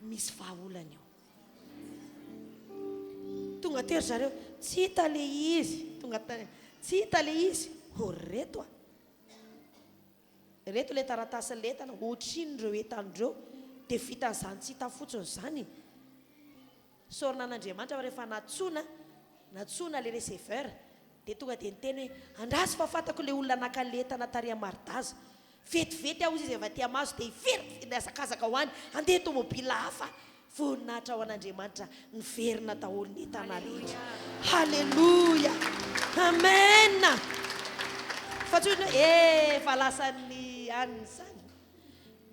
misy vahaolana eo tonga teo ry zareo tsy hita le izy tsy hita le izy reto le taratasy le entana ohatriny reo entandreo dia vita n'izany tsy hita fotsiny zany sorona an'Andriamanitra fa rehefa natsona le receveur dia tonga dia niteny hoe andrasy fa fantako le olona naka le entana tary Maridaza vetivety aho izy efa tia maso dia ivery azakazaka ho any andeha tomobila hafa voninahitra ao an'Andriamanitra niverina daholo ny entana rehetra halleluja amen fa tsony fa lasan'ny aniny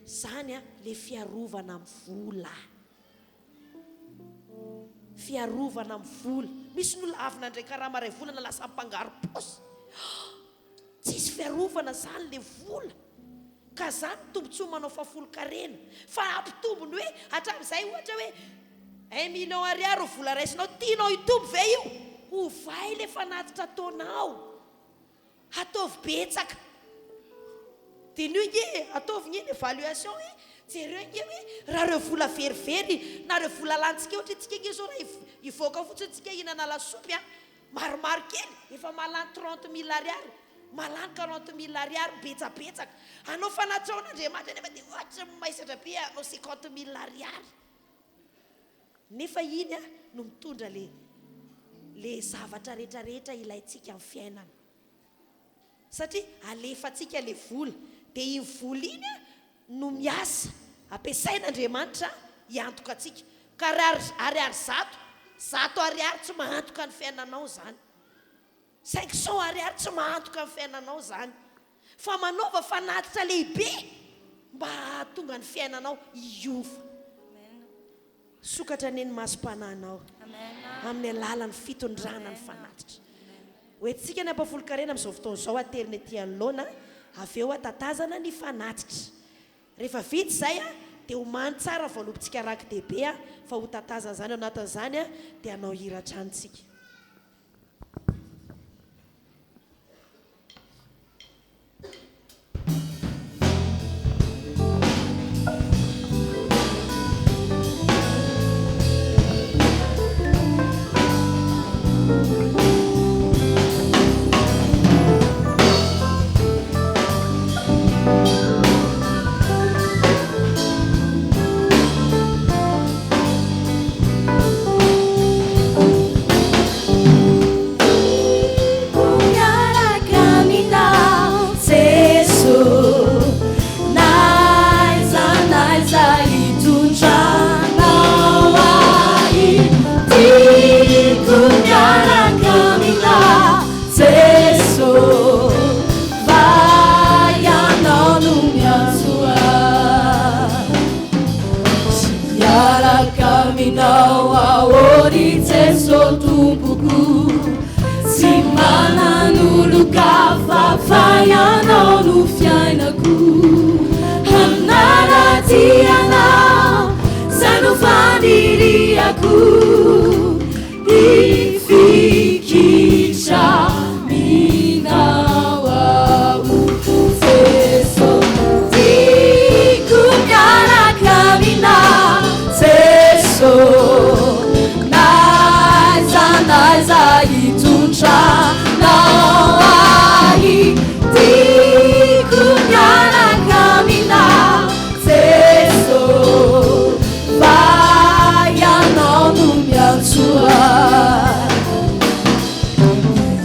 zany le fiarovana amin'ny vola misy n'olona avy nandray karama ray volana lasa mpangaro posy tsisy fiarovana zany le vola ka zany tombontsoa manao fafolo-karena fa ampitombony hoe hatramin'izay ohatra hoe 1 million ariary vola raisinao tianao hitombo ve io ovay le fanatitra taonao ataovy betsaka dia nio nge ataovy nge évaluation jereo nge hoe raha reo vola verivery na reo vola lantsika ohatra tsika nge zao raha ivoaka fotsiny tsika hinana lasopy maromaro kely efa malany 30 000 ariary malany 40 000 ariary betsabetsaka anao fanatitra ao an'Andriamanitra nefa dia ohatra maisatra be anao 50 000 ariary nefa iny no mitondra le zavatra rehetrarehetra ilayntsika amin'ny fiainana satria alefatsika le vola dia iny vola iny no miasa ampiasain'Andriamanitra hiantoka atsika ka ariary zato ariary tsy mahantoka ny fiainanao zany 500 ariary tsy mahantoka ny fiainanao zany fa manaova fanatitra lehibe mba hahatonga ny fiainanao iova sokatra neny masom-pananao amin'ny alalan'ny fitondrana ny fanatitra hoentsika ny ampafolo-karena amin'izao fotoan'izao ateriny aty anoloana avy eo atatazana ny fanatitra rehefa vita zay a dia homany tsara voalopintsika rakidehibe a fa ho tatazana zany ao anatin'izany a dia anao hiratranotsika Fayanao no fiainako hanaratianao zay no faniriako ifikitra minao ao Jeso tiako miaraka aminao Jeso naiza hitondranao tiako miaraka aminao Jeso vayanao no miantsoa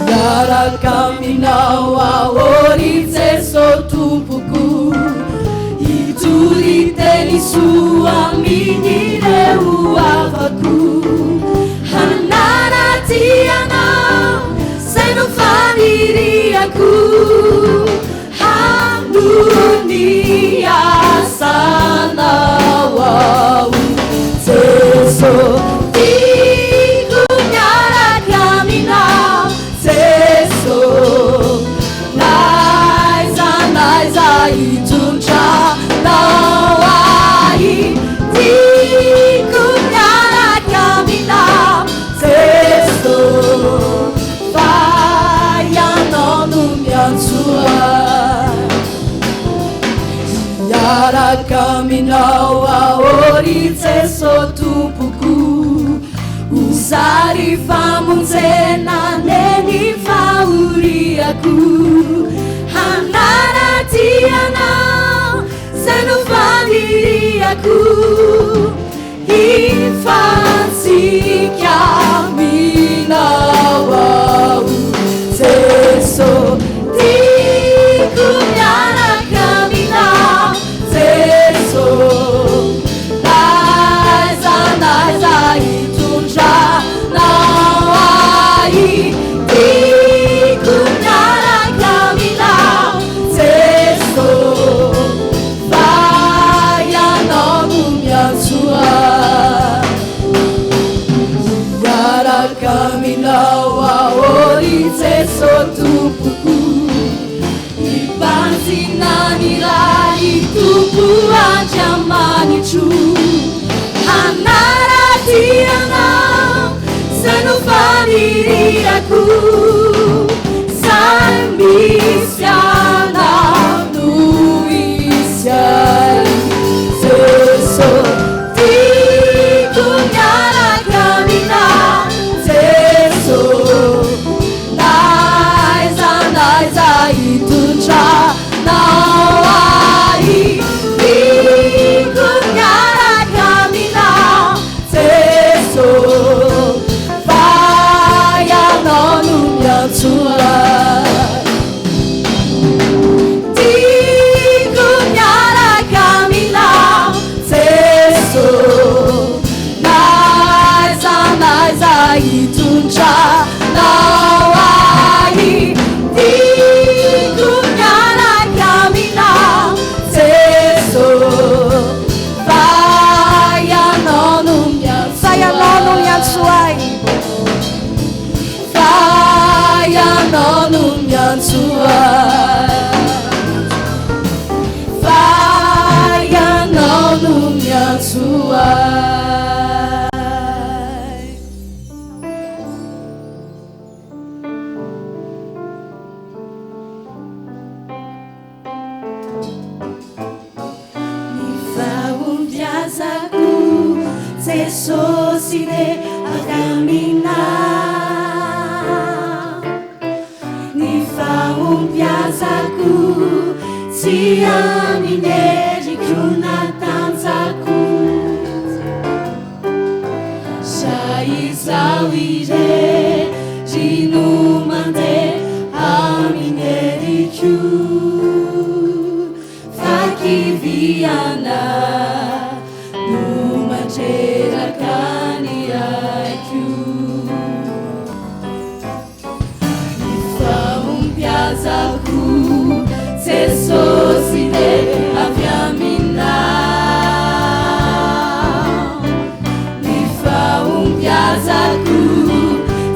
miaraka aminao ahory Jeso tompoko hitoriteny soa amin'ireo avako hanaratianao zay no faniriako handony asanao ao Jeso tiako miaraka aminao Jeso naiza hitondranao ahy tiako miaraka aminao Jeso vayanao no miantsoa miaraka aminao ahory Jeso tompoko uzary famonjena neny fahoriako hanaratianao zay no faniriako hifantsika aminao ao Jeso tiako miaraka aminao Jeso naiza hitondranao ahy tiako miaraka aminao Jeso vayanao no miantsoa miaraka aminao ahory Jeso tompoko ipanzinanirai tompo andriamanitro hanaratianao zay no faniriako zay misy anao no isy ahy Jeso tiako miaraka aminao Jeso naiza hitondranao ahy tiako miaraka aminao Jeso vayanao no miantsoa Jesosy de avyaminao ny fahombiazako tsy amin'ny endriko natanjako saizao irery no mandeha amin'ny eriko fakiviana no mantreraka ny aiko ny fahombiazako Jesosy de avy aminao ny fahombiazako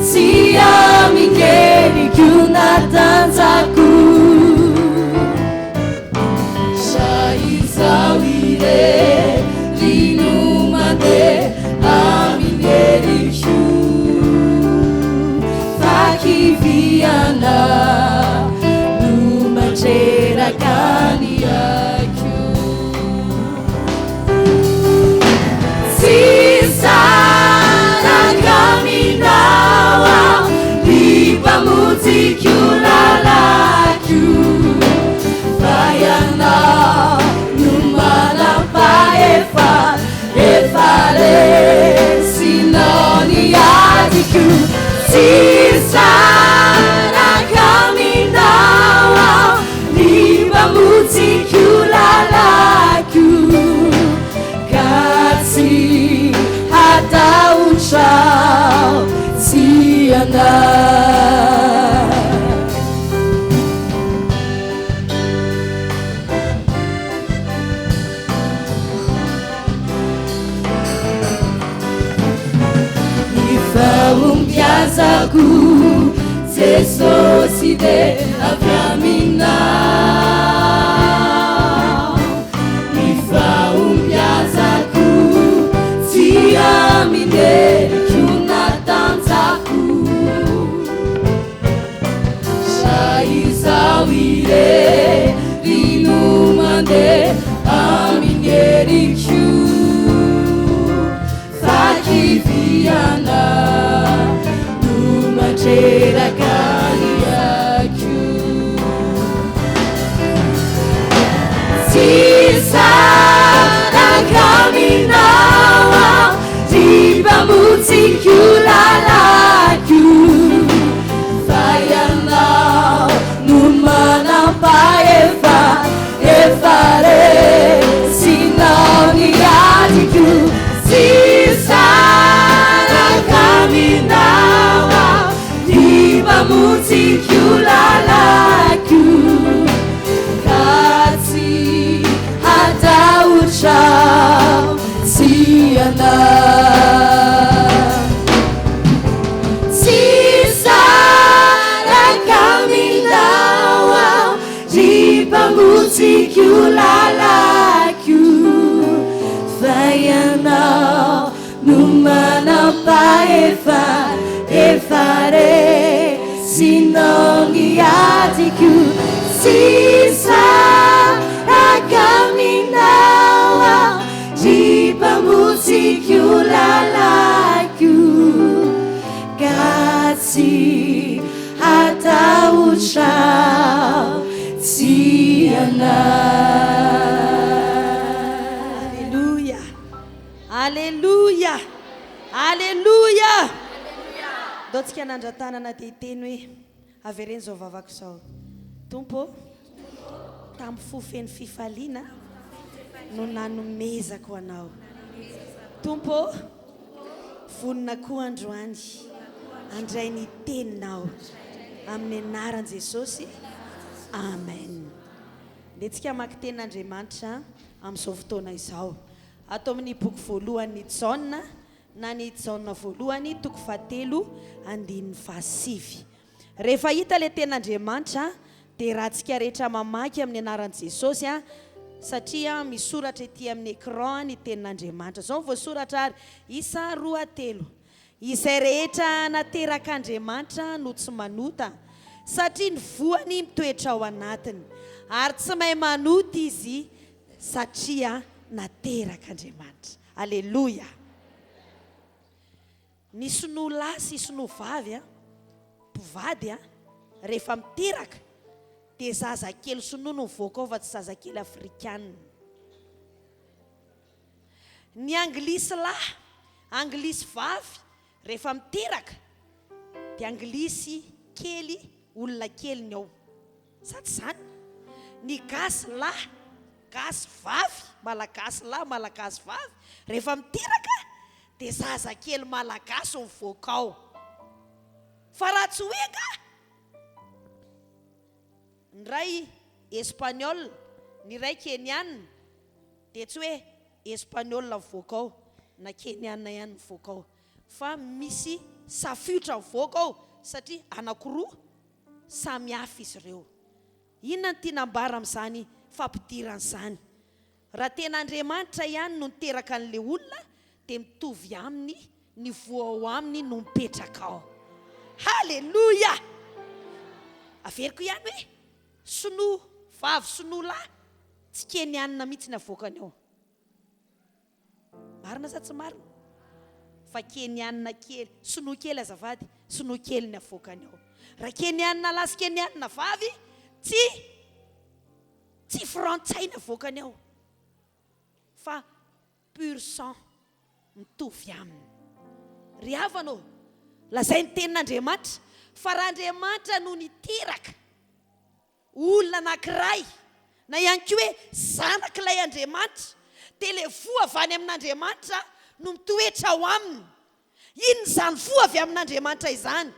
tsy amin'ny endriko natanjako saizao irery no mandeha amin'ny eriko fakiviana no mantreraka ny aiko sisaraka aminao aho lipamotsiko lalako fa ianao no manam-pahefa efa resinao ny adiko sisaraka aminao aho lipamotsiko lalako ka tsy hatahotrao tsy anao ny fahombiazako Jesosy de avy aminao ny fahombiazako tsy amin'ny endriko natanjako saizao irery no mandeha amin'ny eriko fakiviana no mantreraka ny aiko sisaraka aminao aho lipamotsiko lalako fa ianao no manam-pahefa efa resinao ny adiko sisaraka aminao aho lipamotsiko lalako ka tsy hatahotrao tsy anao sisaraka aminao aho lipamotsiko lalako fa ianao no manam-pahefa efa resinao ny adiko sisaraka aminao aho lipamotsiko lalako ka tsy hatahotrao tsy anao Alléluia. Alléluia. Alléluia. Daontsika nandra-tanana dia teny hoe avereny zao vavako zao tompo tamin'ny fofeny fifaliana no nanomezako anao tompo vonona koa androany andray ny teninao amin'ny anaran'i Jesosy amen. Dia tsika maki tenin'Andriamanitra amin'izao fotoana izao atao amin'ny boky voalohany Jaona na ny Jaona voalohany toko 7:7. Rehefa hita ilay tenin'Andriamanitra dia rahantsika rehetra mamaky amin'ny anaran'i Jesosy satria misoratra ety amin'ny écran ny tenin'Andriamanitra zao voasoratra ary isa 2 izay rehetra naterak'Andriamanitra no tsy manota satria ny voany mitoetra ao anatiny ary tsy mahay manota izy satria naterak'Andriamanitra. Alleluia. ny sinoa lahy sy sinoa vavy a mpivady a rehefa miteraka dia zazakely sinoa no mivoaka ao fa tsy zazakely afrikanina. Ny anglisy lahy anglisy vavy rehefa miteraka dia anglisy kely olona kely ny ao sa tsy zany. Ny gasy lahy gasy vavy malagasy lahy malagasy vavy rehefa miteraka dia zazakely malagasy ho mivoaka ao. Fa raha tsy hoe ka ny ray espaniola ny ray keniana dia tsy hoe espaniola mivoaka ao na keniana ihany mivoaka ao fa misy safiotra mivoaka ao satria anankiroa samy hafa izy ireo. Inona ny tianambara amin'izany fampidiran'izany? Raha tena Andriamanitra ihany no niteraka an'ilay olona dia mitovy aminy ny voa ao aminy no mipetraka ao. Halleluja! Averiko ihany hoe sinoa vavy sinoa lahy tsy keniana mihitsy ny avoakany ao. Marina sa tsy marina? Fa keniana kely sinoa kely azavady sinoa kely ny avoakany ao. Raha keniana lahy sy keniana vavy tsy frantsay ny avoakany ao fa pur sang mitovy aminy. Ry havana ô, lazay ny tenin'Andriamanitra fa raha Andriamanitra no niteraka olona anankiray na ihany koa hoe zanak'ilay Andriamanitra dia ilay voa avy any amin'Andriamanitra no mitoetra ao aminy. Inona izany voa avy amin'Andriamanitra izany?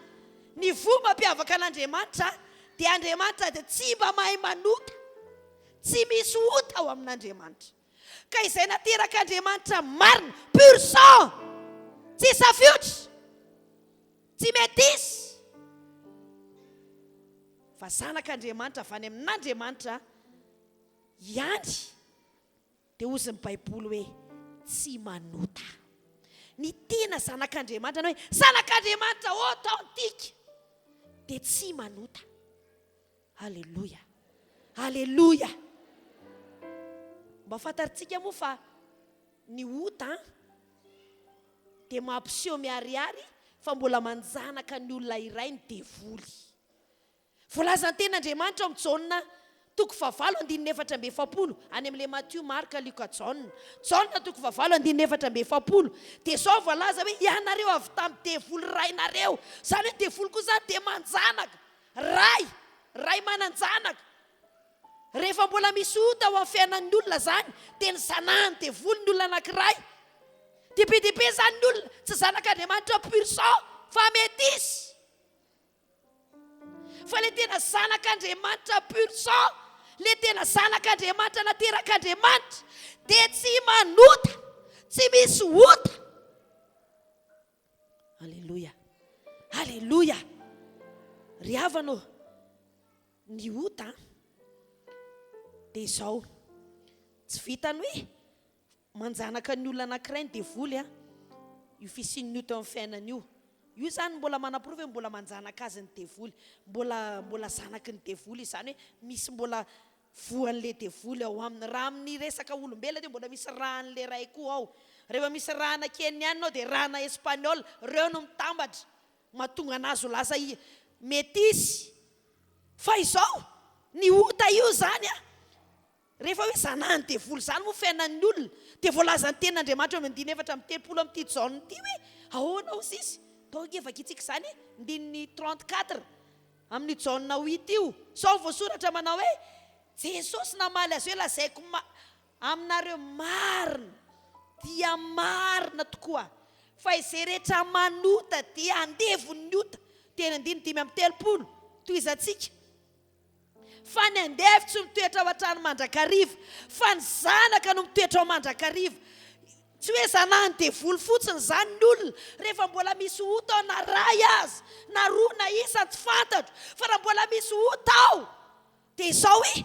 Ny voa mampiavaka an'Andriamanitra dia Andriamanitra dia tsy mba mahay manota, tsy misy ota ao amin'Andriamanitra. Ka izay nateraka Andriamanitra marina pur sang, tsy safiotra, tsy métis, fa zanak'Andriamanitra avy any amin'Andriamanitra ihany dia ozy ny Baiboly hoe tsy manota. Ny tena zanak'Andriamanitra na hoe zanak'Andriamanitra authentique dia tsy manota. Halleluja, halleluja. Mba fantatsika moa fa ny ota dia mampiseho miariary fa mbola manjanaka ny olona iray ny devoly. Voalazany ten'Andriamanitra ao amin'ny Jaona 7:4 any amin'ilay Matthieu, Marka, Luka, Jaona 7:4 dia sao voalaza hoe ianareo avy tamin'ny devoly rainareo. Izany hoe devoly koa zany dia manjanaka, ray mananjanaka. Rehefa mbola misy ota ao amin'ny fiainan'ny olona zany dia ny zanahany devoly ny olona anankiray. Dibe zany ny olona tsy zanak'Andriamanitra pur sang fa métis. Fa ilay tena zanak'Andriamanitra pur sang, ilay tena zanak'Andriamanitra naterak'Andriamanitra dia tsy manota, tsy misy ota. Halleluja, halleluja. Ry havana ô, ny ota dia izao tsy vitany hoe manjanaka ny olona anankiray ny devoly a io fisian'ny ota amin'ny fiainana io. Io zany mbola manam-porofo hoe mbola manjanaka azy ny devoly, mbola zanaky ny devoly. Izany hoe misy mbola voan'ilay devoly ao aminy. Raha amin'ny resaka olombelona dia mbola misy rahan'ilay ray koa ao. Rehefa misy rahana keniana ao dia rahana espaniola, reo no mitambatra mahatonga anazy ho lasa métis. Fa izao ny ota io zany a rehefa hoe zanahany devoly zany moa fiainan'ny olona dia voalazany ten'Andriamanitra ao amin'ny 4:30 amin'ity Jaona ity hoe ahoana ozy izy togevaka itsika izany 34 amin'ny Jaona 8 io. Sao voasoratra manao hoe Jesosy namaly azy hoe lazaiko aminareo marina dia marina tokoa fa izay rehetra manota dia andevon'ny ota. Teny 9:30 toy izantsika. Fa ny andevy tsy mitoetra ao an-trano mandrakariva fa ny zanaka no mitoetra ao mandrakariva. Tsy hoe zanahany devoly fotsiny zany ny olona. Rehefa mbola misy ota ao na ray azy na roa na isa tsy fantatro, fa raha mbola misy ota ao dia izao hoe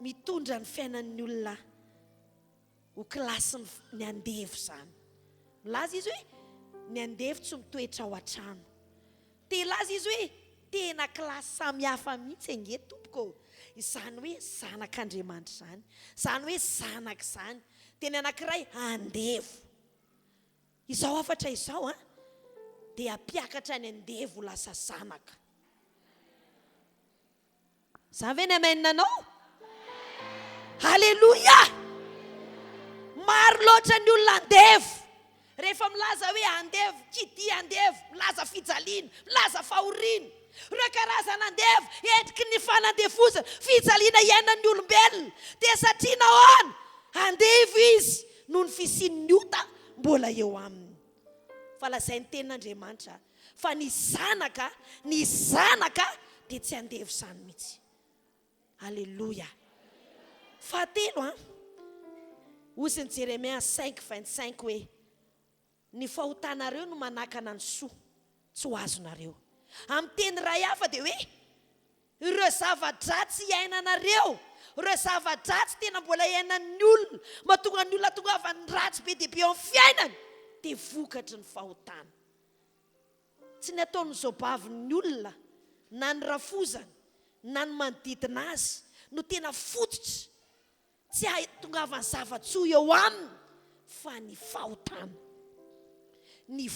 mitondra ny fiainan'ny olona ho kilasy ny andevy zany. Milaza izy hoe ny andevy tsy mitoetra ao an-trano. Dia ilaza izy hoe tena kilasy samihafa mihitsy ange tompoko. Izany hoe zanak'Andriamanitra zany, izany hoe zanak' izany. Teny anankiray andevo. Izao afatra izao a dia ampiakatra ny andevo lasa zanaka. Za ve ny amenanao? Halleloja! Maro loatra ny olona andevo. Rehefa milaza hoe andevo, kidi andevo, milaza fijaliana, milaza fahoriana. Ireo karazana andevo, endriky ny fanandevozana, fijaliana iainan'ny olombelona. Dia satria nahoana? Andevo izy noho ny fisian'ny ota mbola eo aminy. Fa lazay ny tenin'Andriamanitra fa ny zanaka dia tsy andevo zany mihitsy. Halleloja. Fahatelo ozy ny Jeremia 5:25 hoe ny fahotanareo no manakana ny soa tsy ho azonareo. Amin'ny teny iray hafa dia hoe ireo zava-dratsy iainanareo, ireo zava-dratsy tena mbola iainan'ny olona, mahatonga ny olona tonga avy ny ratsy be dia be amin'ny fiainany, dia vokatry ny fahotana. Tsy ny ataon'ny zobavin'ny olona na ny rafozany na ny manodidina azy no tena fototra, tsy tonga avy ny zava-tsoa eo aminy, fa ny fahotana. Ny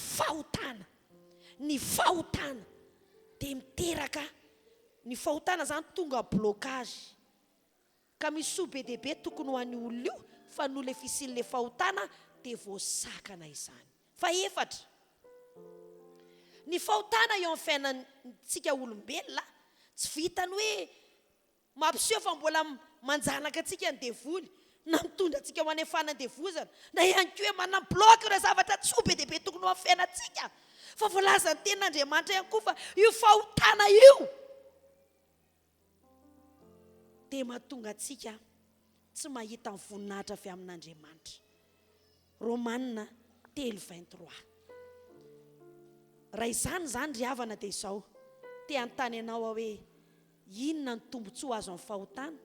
fahotana dia miteraka, ny fahotana zany tonga blocage, ka misy soa be dia be tokony ho an'ny olona io, fa noho le fisian'le fahotana dia voasakana izany. Fa efatra, ny fahotana eo amin'ny fiainantsika olombelona tsy vitany hoe mampiseho fa mbola manjanaka antsika ny devoly na mitondra antsika ho any fanandevozana, na ihany koa hoe manambloka ireo zavatra tsoa be dia be tokony ho amin'ny fiainantsika. Fa voalaza ny tenin'Andriamanitra ihany koa fa io fahotana io dia mahatonga antsika tsy mahita ny voninahitra avy amin'Andriamanitra. Romanina 3:23. Raha izany ry havana dia izao, te hanontany ianao hoe inona ny tombontsoa azo amin'ny fahotana?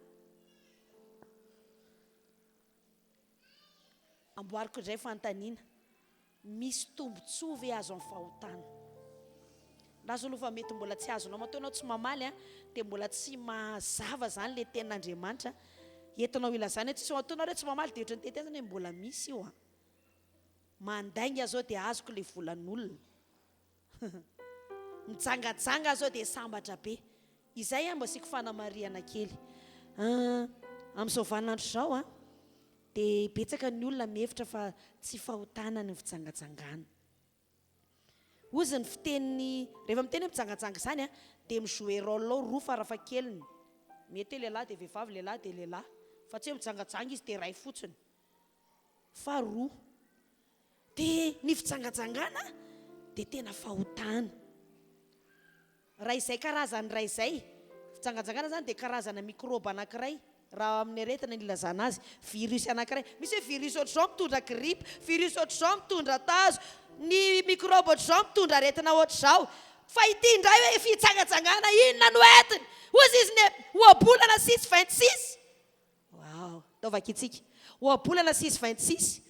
Amboariko indray fanontaniana, misy tombontsoa ve azo amin'ny fahotana? Lazo aloha fa mety mbola tsy azonao, matoa anao tsy mamaly dia mbola tsy mazava zany le tenin'Andriamanitra entinao ilazana. Tsisy matoanao hoe tsy mamaly dia ohatran'ny tetezana hoe mbola misy io. Mandainga zao dia azoko le volan'olona. Mijangajanga zao dia sambatra be. Izay mba siko fanamariana kely. Amin'izao vaninandro zao dia betsaka ny olona mihevitra fa tsy fahotana ny fijangajangana. Ozy ny fiteniny, rehefa miteny mijangajanga zany dia mijouer rôle roa farafahakeliny. Mety hoe lehilahy dia vehivavy, lehilahy dia lehilahy. Fa tsy hoe mijangajanga izy dia ray fotsiny. Fa roa. Dia ny fijangajangana dia tena fahotana. Raha izay karazany raha izay, fijangajangana zany dia karazana mikroba anankiray. Raha amin'ny aretina ny ilazana azy, virus anankiray. Misy hoe virus ohatr'izao mitondra grippe, virus ohatr'izao mitondra tazo, ny mikroba ohatr'izao mitondra aretina ohatr'izao. Fa ity indray hoe fijangajangana inona no entiny? Ozy izy ny ohabolana 6:26. Wow, taovakitsika. Ohabolana 6:26.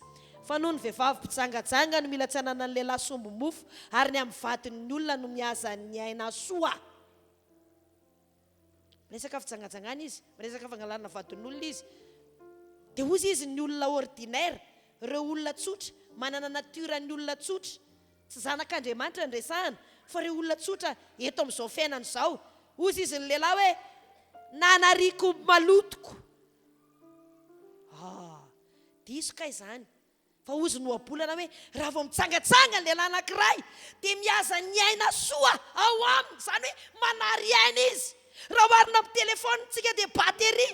Fa noho ny vehivavy mpijangajanga no mila tsy hanana ny lehilahy sombo-mofo, ary ny amin'ny vadin'ny olona no mihaza ny aina soa. Miresaka fijangajangana izy, miresaka fangalana vadin'olona izy. Dia ozy izy ny olona ordinaire, ireo olona tsotra, manana natiora ny olona tsotra. Tsy zanak'Andriamanitra ny resahana, fa ireo olona tsotra eto amin'izao fiainana izao. Ozy izy ny lehilahy hoe nanariko malotoko. Diso ka izany. Fa ozy no abolana hoe raha vao mitsangajanga ny lehilahy anankiray dia mihaza ny aina soa ao aminy, izany hoe manary aina izy. Raha oharina amin'ny telefonitsika dia batery,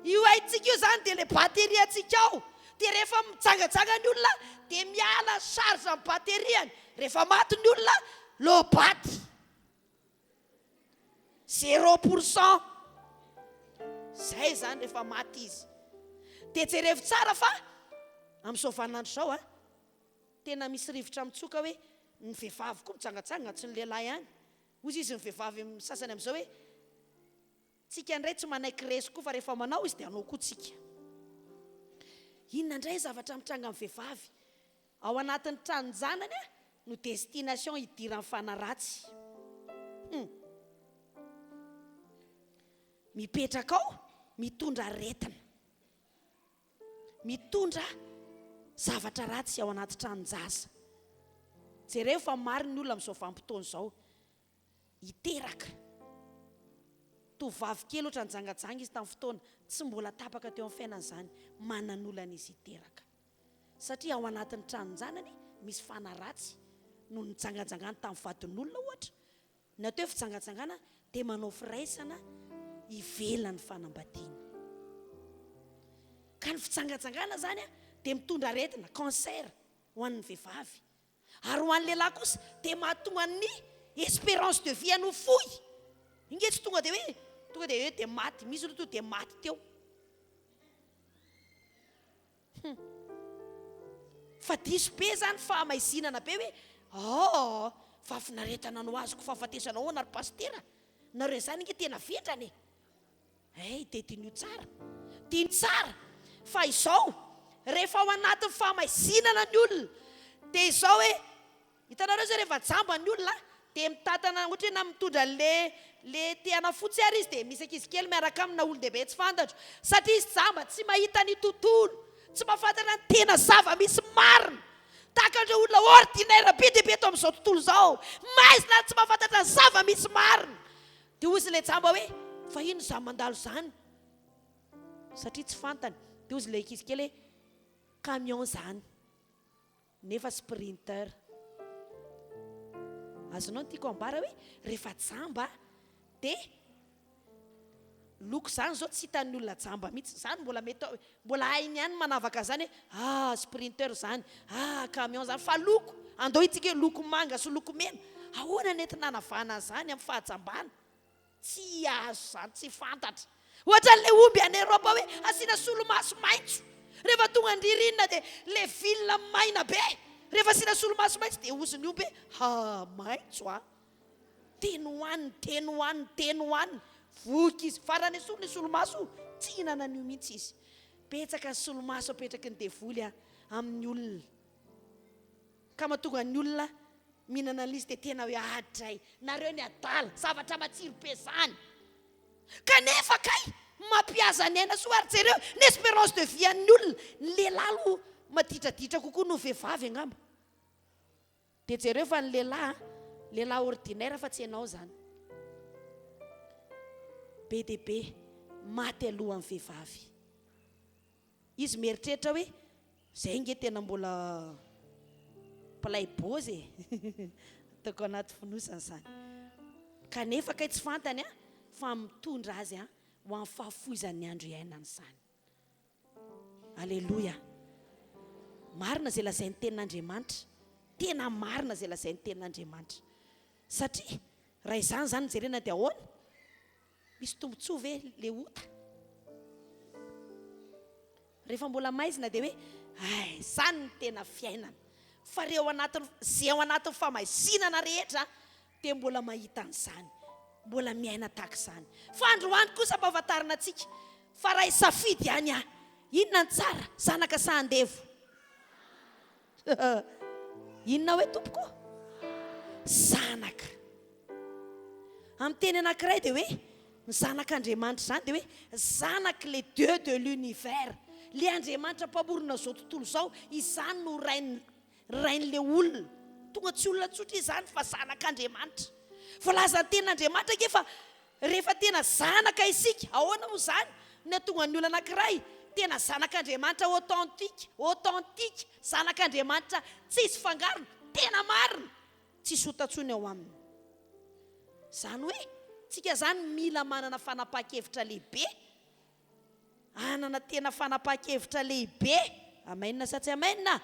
io haintsika io zany dia le batery antsika ao. Dia rehefa mitsangajanga ny olona dia miala charge amin'ny bateriany. Rehefa maty ny olona, lobaty 0%. Zay zany rehefa maty izy. Dia jerevy tsara fa amin'izao vaninandro izao tena misy rivotra mitsoka hoe ny vehivavy koa mitsangajanga tsy ny lehilahy ihany. Ozy izy ny vehivavy sasany amin'izao hoe tsika indray tsy manaiky reso koa, fa rehefa manao izy dia anao koa tsika. Inona indray zavatra mitranga amin'ny vehivavy? Ao anatin'ny tranonjanany no destination hidiran'ny fanaratsy. Mipetraka ao, mitondra aretina, mitondra zavatra ratsy ao anaty tranon-jasa. jereo fa maro ny olona amin'izao vanim-potoana izao hiteraka tovavy kely ohatra nijangajanga izy tamin'ny fotoana tsy mbola tapaka teo amin'ny fiainana izany manan'olana izy hiteraka satria ao anatin'ny tranonjanany misy fanaratsy no nijangajangana tamin'ny vadin'olona ohatra na teo fijangajangana dia manao firaisana ivelany fanambadiana ka ny fijangajangana zany dia mitondra aretina cancer ho an'ny vehivavy ary ho an'ny lehilahy kosa dia mahatonga ny espérance de vie no fohy inge tsy tonga dia hoe dia maty misy olo to dia maty teo fa diso be zany fahamaizinana be hoe fafinaretana no azoko fahafatesana ao nary pastera nareo zany inge tena vetrany dia tian'io tsara fa izao rehefa ao anatin'ny fahamaizinana ny olona dia izao hoe hitanareo zay rehefa jamba ny olona dia mitatana ohatra hoe na mitondra le tiana fotsy ary izy dia misy ankizy kely miaraka amina olon-dehibe tsy fantatro satria izy jamba tsy mahita ny tontolo tsy mahafantatra ny tena zava-misy marina tahaka an'ireo olona ordinaire be dia be eto amin'izao tontolo izao maizina tsy mahafantatra ny zava-misy marina dia ozy ilay jamba hoe fa ino za mandalo zany satria tsy fantany dia ozy ilay ankizy kely hoe camion zany nefa sprinter azonao tiako ambara hoe rehefa jamba dia loko zany zao tsy hitan'ny olona jamba mihitsy zany mbola hainy ihany manavaka zany hoe sprinter zany camion zany fa loko andao itsika hoe loko manga sy loko mena ahoana nentina navana zany amin'ny fahajambana tsy azo zany tsy fantatra ohatra n'le omby any Eropa hoe asiana solomaso maitso rehefa tonga andririnina dia le vilona maina be rehefa asiana solomaso maitso dia oziny omby maitso teny hoaniny voky izy farany ny solomaso tsy hinana an'io mihitsy izy petsaka ny solomaso apetraky ny devoly amin'ny olona ka mahatonga ny olona mihinana n'izy dia tena hoe adray nareo ny adala zavatra matsiro be zany kanefa kay mampiaza ny aina soary jereo ny espérance de vie an'ny olona ny lehilahy maditraditra kokoa no vehivavy angamba dia jereo fa ny lehilahy ordinaire fa tsy ianao zany be dia be maty alohan'ny vehivavy izy mieritreritra hoe zay nge tena mbola playbozy ataoko anaty finosana zany kanefa kay tsy fantany fa mitondra azy ho amin'ny fahafoizan'ny andro iainany zany alleloia marina zay lazain'ny tenin'Andriamanitra tena marina zay lazain'ny tenin'Andriamanitra satria raha izany zany jerena dia ahoana misy tombontsoa ve le ota rehefa mbola maizina dia hoe zany ny tena fiainana fa reo zay ao anatin'ny famaizinana rehetra dia mbola mahita an'izany mbola miaina tahaka izany fa androany kosa mpahafantarina antsika fa raha isafidy ihany inona ny tsara zanaka sa andevo inona hoe tompoko zanaka amin'ny teny anankiray dia hoe ny zanak'Andriamanitra zany dia hoe zanaky le dieu de l'univers le Andriamanitra mpamorona zao tontolo zao izany no rain'le olona tonga tsy olona tsotra izany fa zanak'Andriamanitra voalaza ny tenin'Andriamanitra ke fa rehefa tena zanaka isika ahoana moa zany ny tonga ny olona anankiray tena zanak'Andriamanitra authentique zanak'Andriamanitra tsisy fangarona tena marina tsy sotatsony ao aminy zany hoe tsika zany mila manana fanapahan-kevitra lehibe anana tena fanapahan-kevitra lehibe amainina sa tsy amainina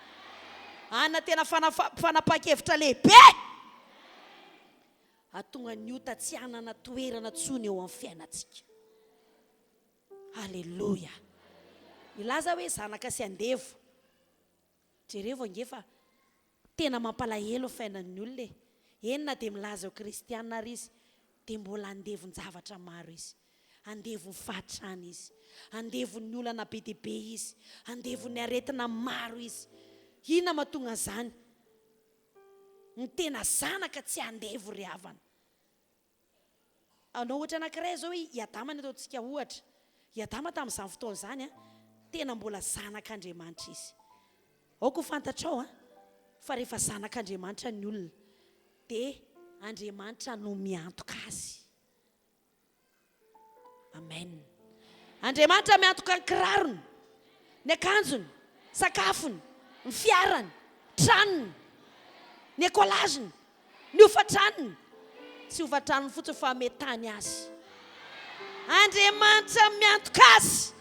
anana tena fanapahan-kevitra lehibe atonga ny ota tsy anana toerana tsony eo amin'ny fiainantsika alleloia ilaza hoe zanaka sy andevo jereo ngefa tena mampalahelo fiainan'ny olona enina dia milaza ho kristiana ary izy dia mbola andevon-javatra maro izy andevony fahatrana izy andevon'ny olana be dia be izy andevon'ny aretina maro izy inona mahatonga zany ny tena zanaka tsy andevo ry havana anao ohatra anankiray zao hoe Iadama ny ataontsika ohatra Iadama tamin'izany fotoana zany tena mbola zanak'Andriamanitra izy aoko fantatrao fa rehefa zanak'Andriamanitra ny olona dia Andriamanitra no miantoka azy. Amen. Andriamanitra miantoka ny kirarony, ny akanjony, sakafony, ny fiarany, tranony, ny ekolaziny, ny hofantranony. Tsy hofantranony fotsiny fa metany azy. Andriamanitra miantoka azy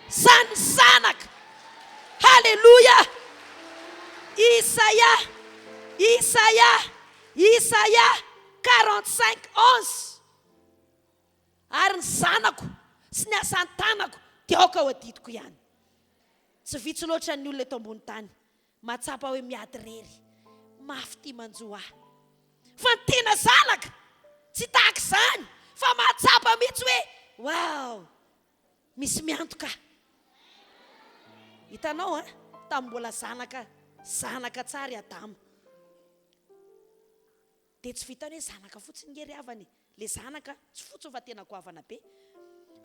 zany zanaka. Haleluya. Isaia 45:11. Ary ny zanako sy ny asan'ny tanako dia aoka ho adidiko ihany. Tsy vitsy loatra ny olona eto ambony tany mahatsapa hoe miady rery, mafy tia manjoa ahy. Fa ny tena zanaka tsy tahaka izany, fa mahatsapa mihitsy hoe wow, misy miantoka. Hitanao tamin'ny mbola zanaka tsara i Adama. Dia tsy vitany hoe zanaka fotsiny ngery havany. Le zanaka tsy fotsiny fa tena goavana be.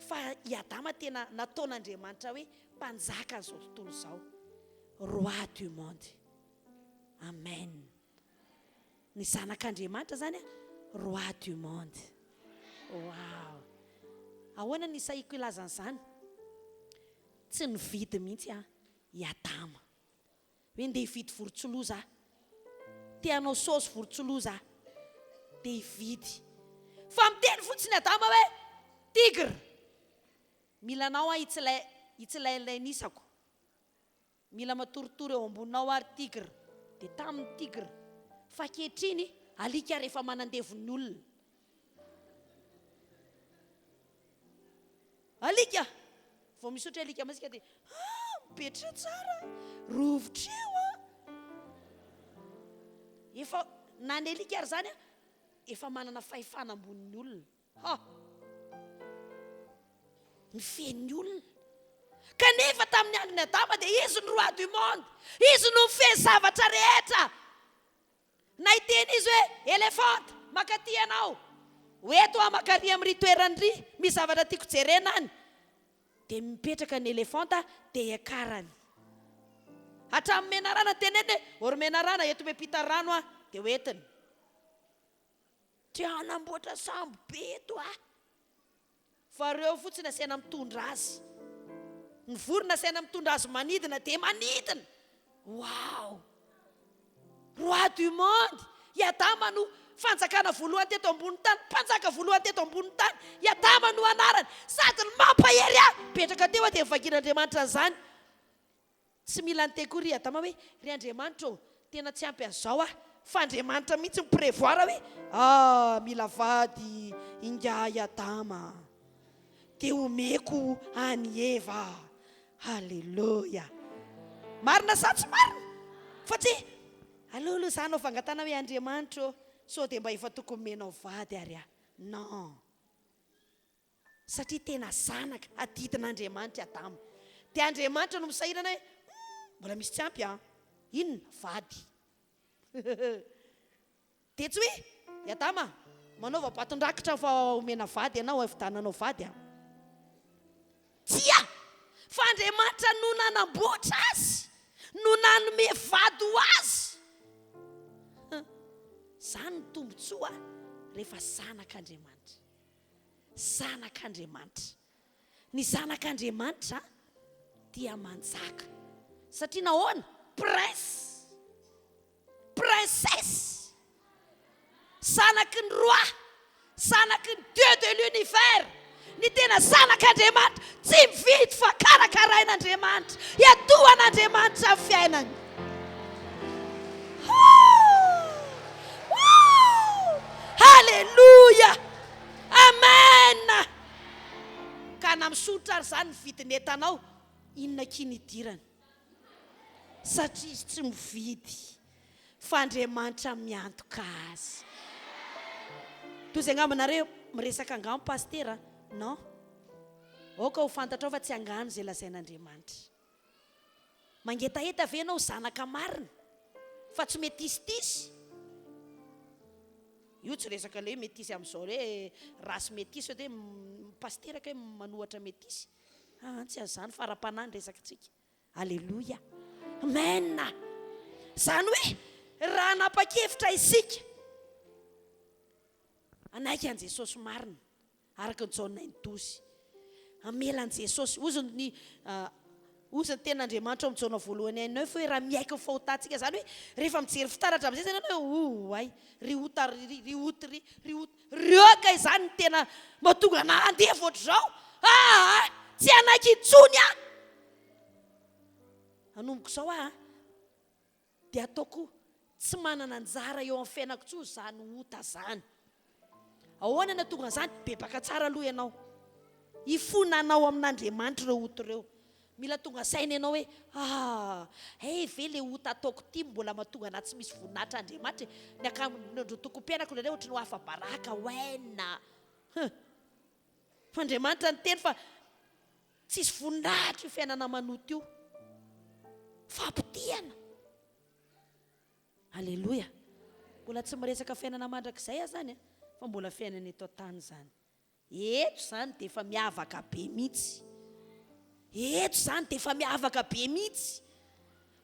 Fa i Adama tena nataon'Andriamanitra hoe mpanjaka an'izao tontolo izao. Roi du monde. Amen. Ny zanak'Andriamanitra zany roi du monde. Wow. Ahoana ny Isaiko ilazan'izany? Tsy nividy mihitsy i Adama. Hoe ndeha hividy vorontsiloza, te hanao saosy vorontsiloza, dia hividy. Fa miteny fotsiny Adama hoe tigre, mila anao hitsilay nisako, mila matoritory eo amboninao ary tigre. Dia tamin'ny tigre, fa ankehitriny alika rehefa manandevon'ny olona. Alika, vao misotro alika masika dia mipetra tsara, rovotreo efa na ny alika ary zany efa manana fahefana ambonin'ny olona. Ny fen'ny olona. Kanefa tamin'ny andron'ny Adama dia izy ny roi du monde. Izy no mifehy zavatra rehetra. Na hiteny izy hoe elefanta, makaty anao. Hoeto makary amin'ny toerany ry, misy zavatra tiako jerena any. Dia mipetraka ny elefanta dia ekarany. Hatramin'ny menarana teneny, ory menarana eto mepita rano dia hoetiny. Tia hanamboatra sambo be eto fa reo fotsiny asiana mitondra azy. Ny vorona asiana mitondra azy manidina dia manidina. Wow. Roi du monde. I Adama no fanjakana voalohany teto ambony tany, mpanjaka voalohany teto ambony tany. I Adama no anarany, sady ny mampahery petraka teo dia mivakin'Andriamanitra zany. Tsy mila nytekory i Adama hoe ry Andriamanitra tena tsy ampy an'izao fa Andriamanitra mihitsy miprevoara hoe mila vady inga i Adama dia omeko any Eva. Halleluja. Marina sa tsy marina? Fa tsy aloha izany vangatana hoe Andriamanitra sao dia mba efa tokony menao vady ary non. Satria tena zanaka adidin'Andriamanitra Adama. Dia Andriamanitra no misahirana hoe mbola misy tsy ampy inona vady. Dia tsy hoe i Adama manaova baton-drakitra fa omena vady ianao evidananao vady Tsia. Fa Andriamanitra no nanamboatra azy, no nanome vady ho azy. Zany ny tombotsoa rehefa zanak'Andriamanitra. Zanak'Andriamanitra. Ny zanak'Andriamanitra dia manjaka. Satria nahoana? Prince, princesse, zanaky ny roi, zanaky ny Dieu de l'univers. Ny tena zanak'Andriamanitra tsy mividy fa karakarain'Andriamanitra, iatoan'Andriamanitra amin'ny fiainany. Halleluja. Amen. Ka na misotra ary zany ny vidiny entanao, inona kiny idirany? Satria izy tsy mividy fa Andriamanitra miantoka azy. Toy izay angamanareo miresaka angamo pastera? Non. Oka ho fantatrao fa tsy angano izay lazain'Andriamanitra. Mangetaheta ve ianao zanaka marina fa tsy metisy-tisy? Io tsy resaka le metisy amin'izao hoe rasy metisy hoe pasteraka hoe manohatra metisy. Tsy azany fara-panahy ny resaka tsika. Alléluia. Amen. Zany hoe raha napakevitra isika anaiky an' Jesosy marina araka ny Jaona 9:12 amelan' Jesosy ozony ten'Andriamanitra amin'ny Jaona 1:9 hoe raha miaiky ny fahotantsika zany hoe rehefa mijery fitaratra amin'izay zany hoe ay rioka izany ny tena mahatonga anahy andeha ohatr'izao tsy anaiky intsony anomboko izao dia ataoko tsy manana anjara eo amin'ny fiainako tsony zany ota zany. Ahoana na tonga zany bebaka tsara aloha ianao ifonanao amin'Andriamanitra ireo ota ireo. Mila tonga saina ianao hoe ve le ota ataoko ty mbola mahatonga anahy tsy misy voninahitra Andriamanitra ny akan'andro toko-piainako le ohatra ny hafa baraka hoaina Andriamanitra ny teny fa tsisy voninahitra io fiainana manoto io fampitiana. Aleloia. Mbola tsy miresaka fiainana mandrakizay zany fa mbola fiainana eto tany zany. Eto zany dia efa miavaka be mihitsy. Eto zany dia efa miavaka be mihitsy.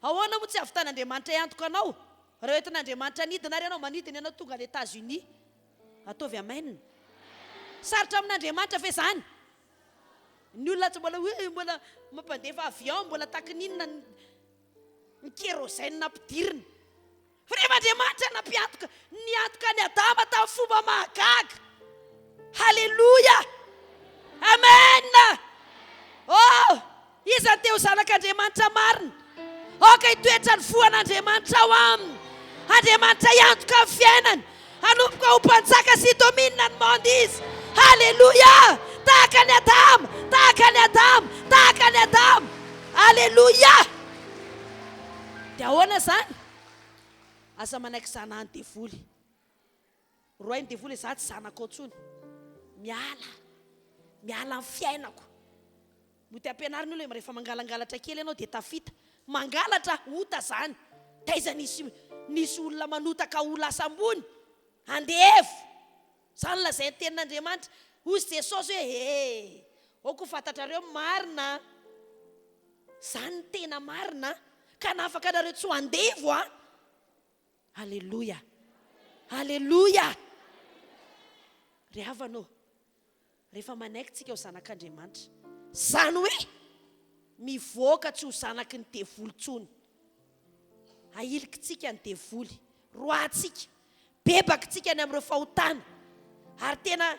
Ahoana moa tsy avitan'Andriamanitra iantoka anao? Raha entin'Andriamanitra nidina ary ianao manidina ianao tonga any États-Unis ataovy amainina. Sarotra amin'Andriamanitra fe zany. Ny olona tsy mbola mampandefa avion mbola takininona ny kérosène nampidirina. Fa rehefa Andriamanitra nampiantoka niantoka ny Adama tamin'ny fomba mahagaga. Halleluja. Amen. Iza teo zanak'Andriamanitra marina. Oka hitoetra ny foan'Andriamanitra ao aminy. Andriamanitra iantoka amin'ny fiainany. Hanomboka ho mpanjaka sy dominina ny monde izy. Halleluja. Tahaka ny Adama, tahaka ny Adama, tahaka ny Adama. Halleluja. Dia ahoana zany? Asa manaiky zana ny devoly. Roay ny devoly za tsy zanako tsony. Miala amin'ny fiainako. Moty ampianariny olo rehefa mangalangalatra kely ianao dia tafita. Mangalatra ota zany. Taiza nisy olona manotaka ho lasa ambony. Andevo. Zany lazay tenin'Andriamanitra. Hozy Jesosy hoe oko fantatrareo marina. Zany tena marina. Ka nafaka nareo tsy ho andevo Halleluja. Halleluja. Rehavanao. Rehefa manaiky tsika ho zanak'Andriamanitra. Zany hoe mivoaka tsy ho zanaky ny devoly tsony. Ailiky tsika ny devoly. Roatsika. Bebaka tsika ny amin'ireo fahotana. Ary tena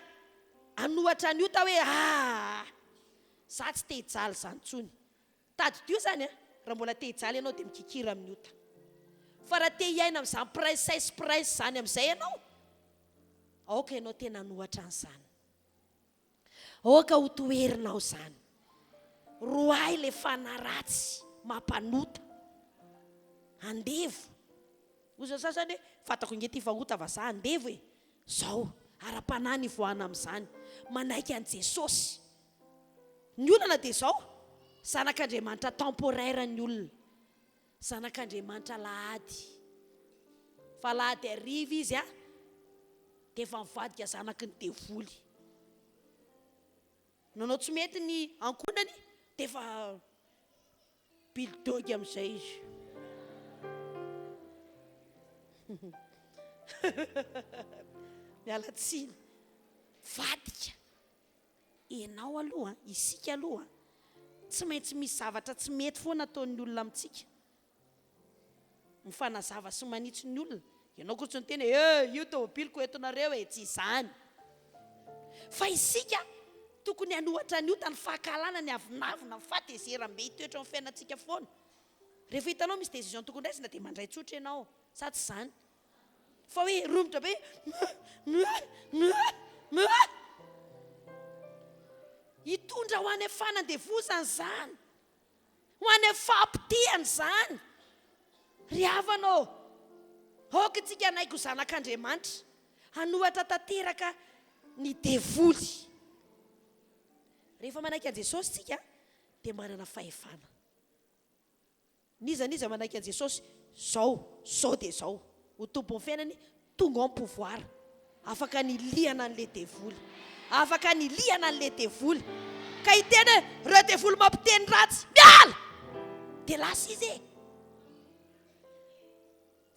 anohatra ny ota hoe za tsy te hijaly zany tsony. Tadidio zany raha mbola te hijaly ianao dia mikikira amin'ny ota. Fa raha te hiaina amin'izany piraisy zany amin'izay ianao. Aoka ianao tena anohatra an'izany. Aoka ho toerinao zany. Roay le fanaratsy mampanota. Andevo. Ozy sasany hoe fatako ingety fahota va za andevo zao. Ara-panahy nivoahana amin'izany. Manaiky an' Jesosy. Ny olana dia zao. Zanak'Andriamanitra temporaire ny olona. Zanak'Andriamanitra lahady. Fa lahady ariva izy dia efa mivadika zanaky ny devoly. Nanao tsy mety ny ankonany dia efa bildogy amin'izay izy. Miala tsiny. Vadika. Ianao aloha, isika aloha. Tsy maintsy misy zavatra tsy mety foana ataon'ny olona amintsika. Mifanazava sy manitsy ny olona. Ianao kosa ny tena io tomobiliko entonareo tsy izany. Fa isika tokony hanohatra ny ota ny fahakalana ny avinavina ny fahatezeram-be hitoetra amin'ny fiainantsika foana. Rehefa hitanao misy décision tokony raisina dia mandray tsotra ianao. Sa tsy izany? Fa hoe romotra be hitondra ho any fanandevozana zany. Ho any fampitiany zany. Ry havanao. Aoka tsika anaiko zanak'Andriamanitra. Hanohatra tanteraka ny devoly. Rehefa manaiky an' Jesosy tsika dia manana fahefana. Niza manaiky an' Jesosy zao dia zao. Ho tombony fiainany tonga ao pouvoir. Afaka niliana an'le devoly. Afaka niliana an'le devoly. Ka hiteny reo devoly mampiteny ratsy. Miala! Dia lasa izy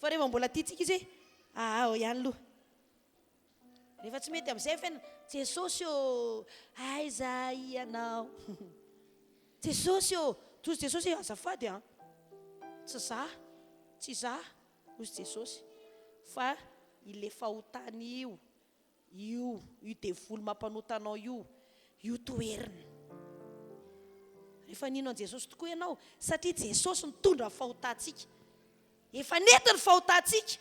fa rehefa mbola tiatsika izy ao ihany loha rehefa tsy mety amin'izay fena Jesosy ô aiza ianao Jesosy ô tozy Jesosy azafady tsy za ozy Jesosy fa ile fahotany io devoly mampanotanao io toerina rehefa nino an Jesosy tokoa ianao satria Jesosy mitondra fahotantsika efa nentiny fahotantsika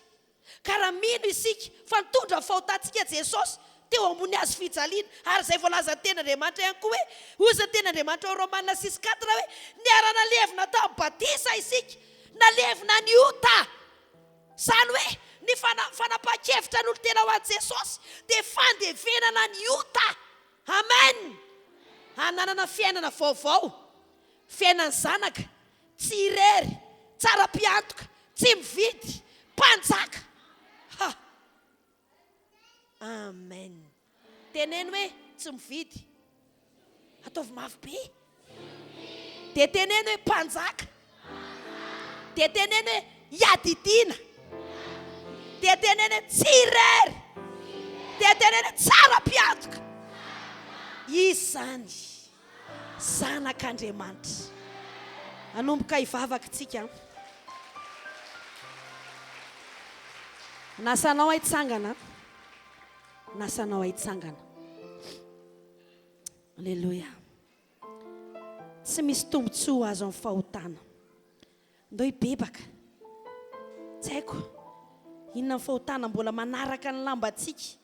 ka raha mino isika fa nitondra fahotantsika Jesosy teo ambony azo fijaliana ary izay voalaza ten'Andriamanitra ihany koa hoe ozy ten'Andriamanitra ao Romaina 6:4 hoe niarana levina tamin'ny batisa isika nalevina ny ota zany hoe ny fanapahan-kevitra n'olo tena ho an'i Jesosy dia fandevenana ny ota amen hananana fiainana vaovao fiainany zanaka tsy irery tsara mpiantoka tsy mividy mpanjaka amen teneny hoe tsy mividy ataovy mafy be dia teneny hoe mpanjaka dia teneny hoe iadidiana dia teneny hoe tsy irery dia teneny hoe tsara mpiantoka izy zany zanak'Andriamanitra anomboka hivavaka tsika nasanao haitsangana alleluia tsy misy tombontsoa azo amin'ny fahotana ndao hibebaka tsy haiko inona ny fahotana mbola manaraka ny lambantsika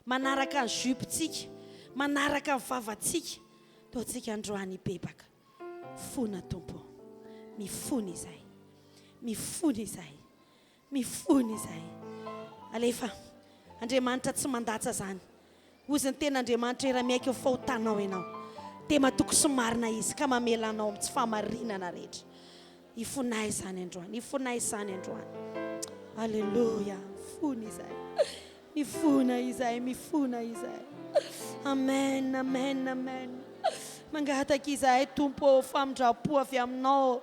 manaraka ny jupentsika manaraka ny vavantsika tao tsika androany hibebaka fona tompo mifony izay alefa Andriamanitra tsy mandatsa zany ozy ny ten'Andriamanitra era miaiky ny fahotanao ianao dia matoko somarina izy ka mamelanao amin'ny tsy fahamarinana rehetra ifonay zany androany alleluia mifona izay amen mangataka izahay tompo famindrapo avy aminao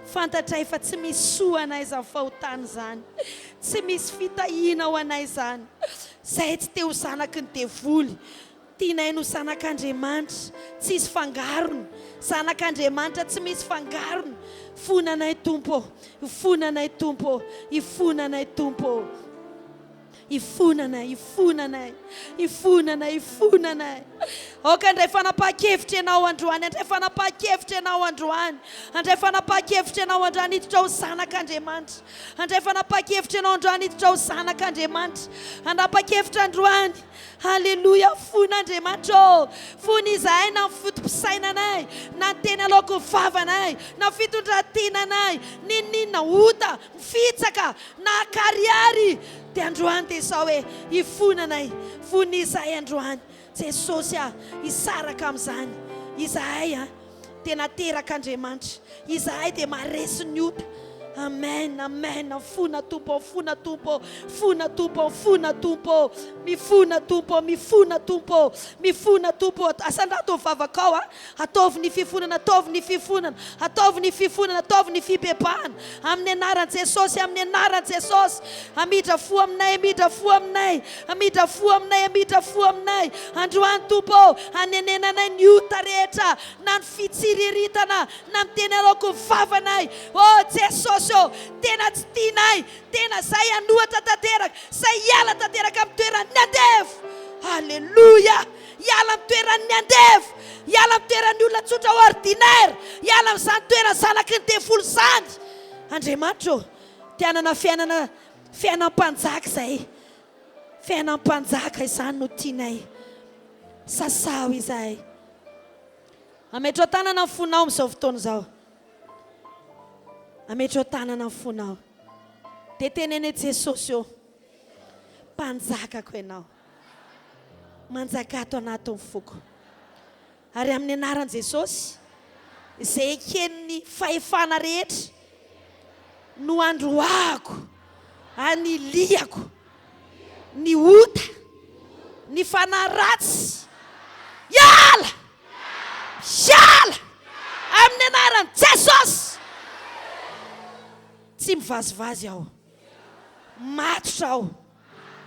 fantatra efa tsy misy soa anay izany fahotany zany tsy misy fitahina ho anay zany zay tsy te ho zanaky ny devoly tianay no zanak'Andriamanitra tsy misy fangarony zanak'Andriamanitra tsy misy fangarony fonanay tompo ifonanay oka andray fanapahan-kevitra ianao androany andray fanapahan-kevitra ianao androany hiditra ho zanak'Andriamanitra andray fanapahan-kevitra ianao androany hiditra ho zanak'Andriamanitra anapa-kevitra androany halleluia fon'Andriamanitra fony izahay na fotom-pisainanay na ny teny aloako ny vavanay na fitondrantenanay ninina ota fitsaka na kariary dia androany dia sao hoe ifonanay fony izahay androany Jesosy isaraka amin'izany izahay tena terak'Andriamanitra izahay dia maresy ny ota amen fona tompo mifona tompo asandrato mivavaka ao ataovy ny fifonana ataovy ny fibebahana amin'ny anaran'i Jesosy amidra fo aminay androany tompo anenenanay ny ota rehetra na ny fitsiriritana na ny teny aloako ny vavanay Jesosy tena tsy tianay tena zay anohatra tanteraka zay hiala tanteraka amin'ny toeran'ny andevo halleluia hiala amin'ny toeran'ny andevo hiala amin'ny toeran'ny olona tsotra ordinaire hiala amin'izany toerana zanaky ny devoly zany Andriamanitra tianana fiainam-panjaka zay fiainam-panjaka izany no tianay sasao izahay ametro tanana ny fonao amin'izao fotoana izao ametro tanana ny fonao dia tenene Jesosy mpanjakako ianao manjaka ato anatin'ny foko ary amin'ny anaran'i Jesosy izay eken'ny fahefana rehetra no androako aniliako ny ota ny fanaratsy hiala amin'ny anaran'i Jesosy tsy mivazivazy aho matotra aho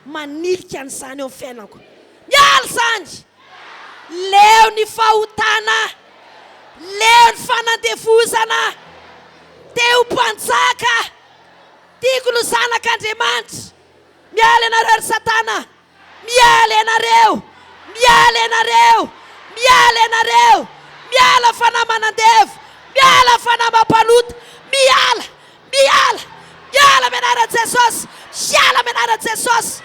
manilika an'izany eo amin'ny fiainako. Miala zany, leo ny fahotana, leo ny fanandevozana, teo mpanjaka, tiako no zanak'Andriamanitra. Miala ianareo ry Satana, miala ianareo, miala ianareo, miala ianareo, miala fanamanandevo, miala fanamam-palota, miala, miala, miala amin'ny anaran'i Jesosy, miala amin'ny anaran'i Jesosy,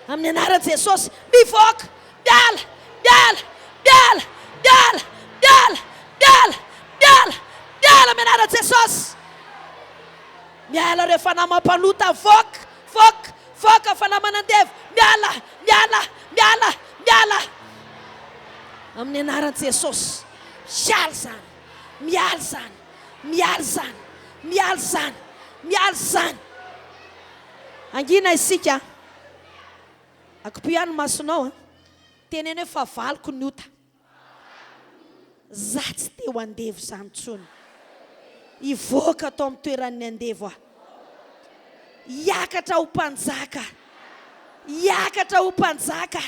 amin'ny anaran'i Jesosy, mivoaka, miala, miala, miala, miala, miala, miala, miala, miala amin'ny anaran'i Jesosy. Miala reo fanamam-palota, voaka, voaka, voaka fanamanandevo, miala, miala, miala, miala. Amin'ny anaran'i Jesosy, miala zany, miala zany, miala zany, miala zany, miala zany. Angina isika, akopihany masonao, teneny hoe fa valiko ny ota. Za tsy teo andevo zany intsony. Ivoaka atao amin'ny toeran'ny andevo aho. Hiakatra ho mpanjaka, hiakatra ho mpanjaka,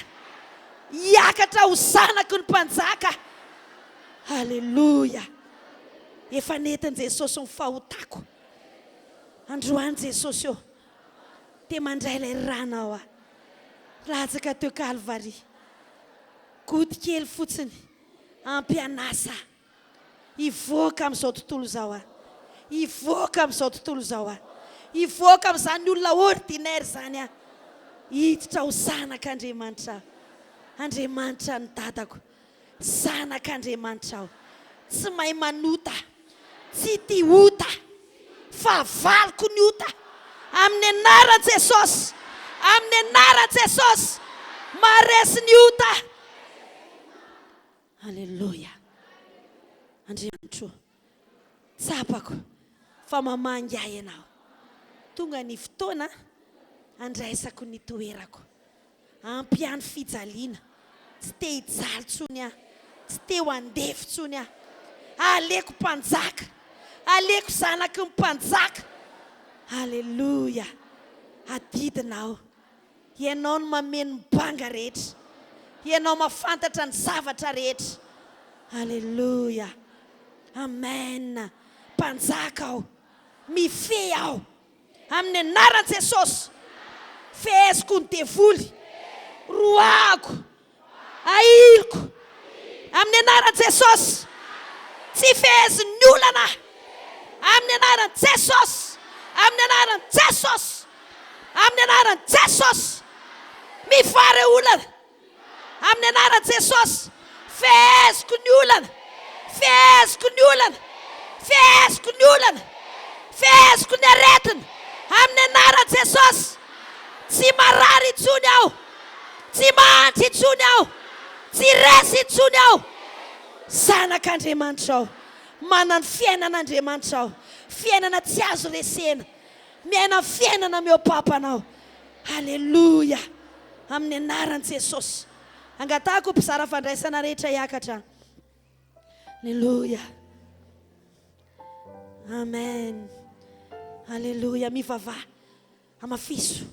hiakatra ho zanaky ny mpanjaka. Halleluja. Efa nentin' Jesosy ny fahotako. Androany Jesosy eo, te mandray ilay ranao aho. Latsaka teo Kalvari, gody kely fotsiny, ampianasa. Ivoaka amin'izao tontolo zao aho. Ivoaka amin'izao tontolo zao aho. Ivoaka amin'izany olona ordinaire zany aho. Hiditra ho zanak'Andriamanitra aho. Andriamanitra ny dadako, zanak'Andriamanitra aho. Tsy mahay manota, tsy tia ota, fa valiko ny ota. Amin'ny anaran'i Jesosy, amin'ny anaran'i Jesosy, maresy ny ota. Halleluja. Andriamanitra, tsapako fa mamangy ahy ianao. Tonga ny fotoana andraisako ny toerako. Ampiany fijaliana, tsy te hijaly tsony aho, tsy te ho andefy tsony aho. Aleko mpanjaka, aleko zanaky ny mpanjaka. Halleluja. Adidinao, ianao no mameno ny banga rehetra, ianao mafantatra ny zavatra rehetra. Halleluja. Amen. Mpanjaka aho, mifehy aho amin'ny anaran'i Jesosy. Feheziko ny devoly, roako, ailoko amin'ny anaran'i Jesosy. Tsy fehezin'ny olana amin'ny anaran'i Jesosy, amin'ny anaran'i Jesosy, amin'ny anaran'i Jesosy. Mifare olana amin'ny anaran'i Jesosy. Feheziko ny olana, feheziko ny olana, feheziko ny olana, feheziko ny aretina amin'ny anaran'i Jesosy. Tsy marary intsony aho, tsy mahantry intsony aho, tsy resy intsony aho. Zanak'Andriamanitra aho, manana fiainan'Andriamanitra aho, fiainana tsy azo resena, miaina fiainana miopampanao. Halleluja. Amin'ny anaran'i Jesosy. Angatahako mpizara fandraisana rehetra hiakatra. Halleluja. Amen. Halleluja. Mivavaha, amafiso,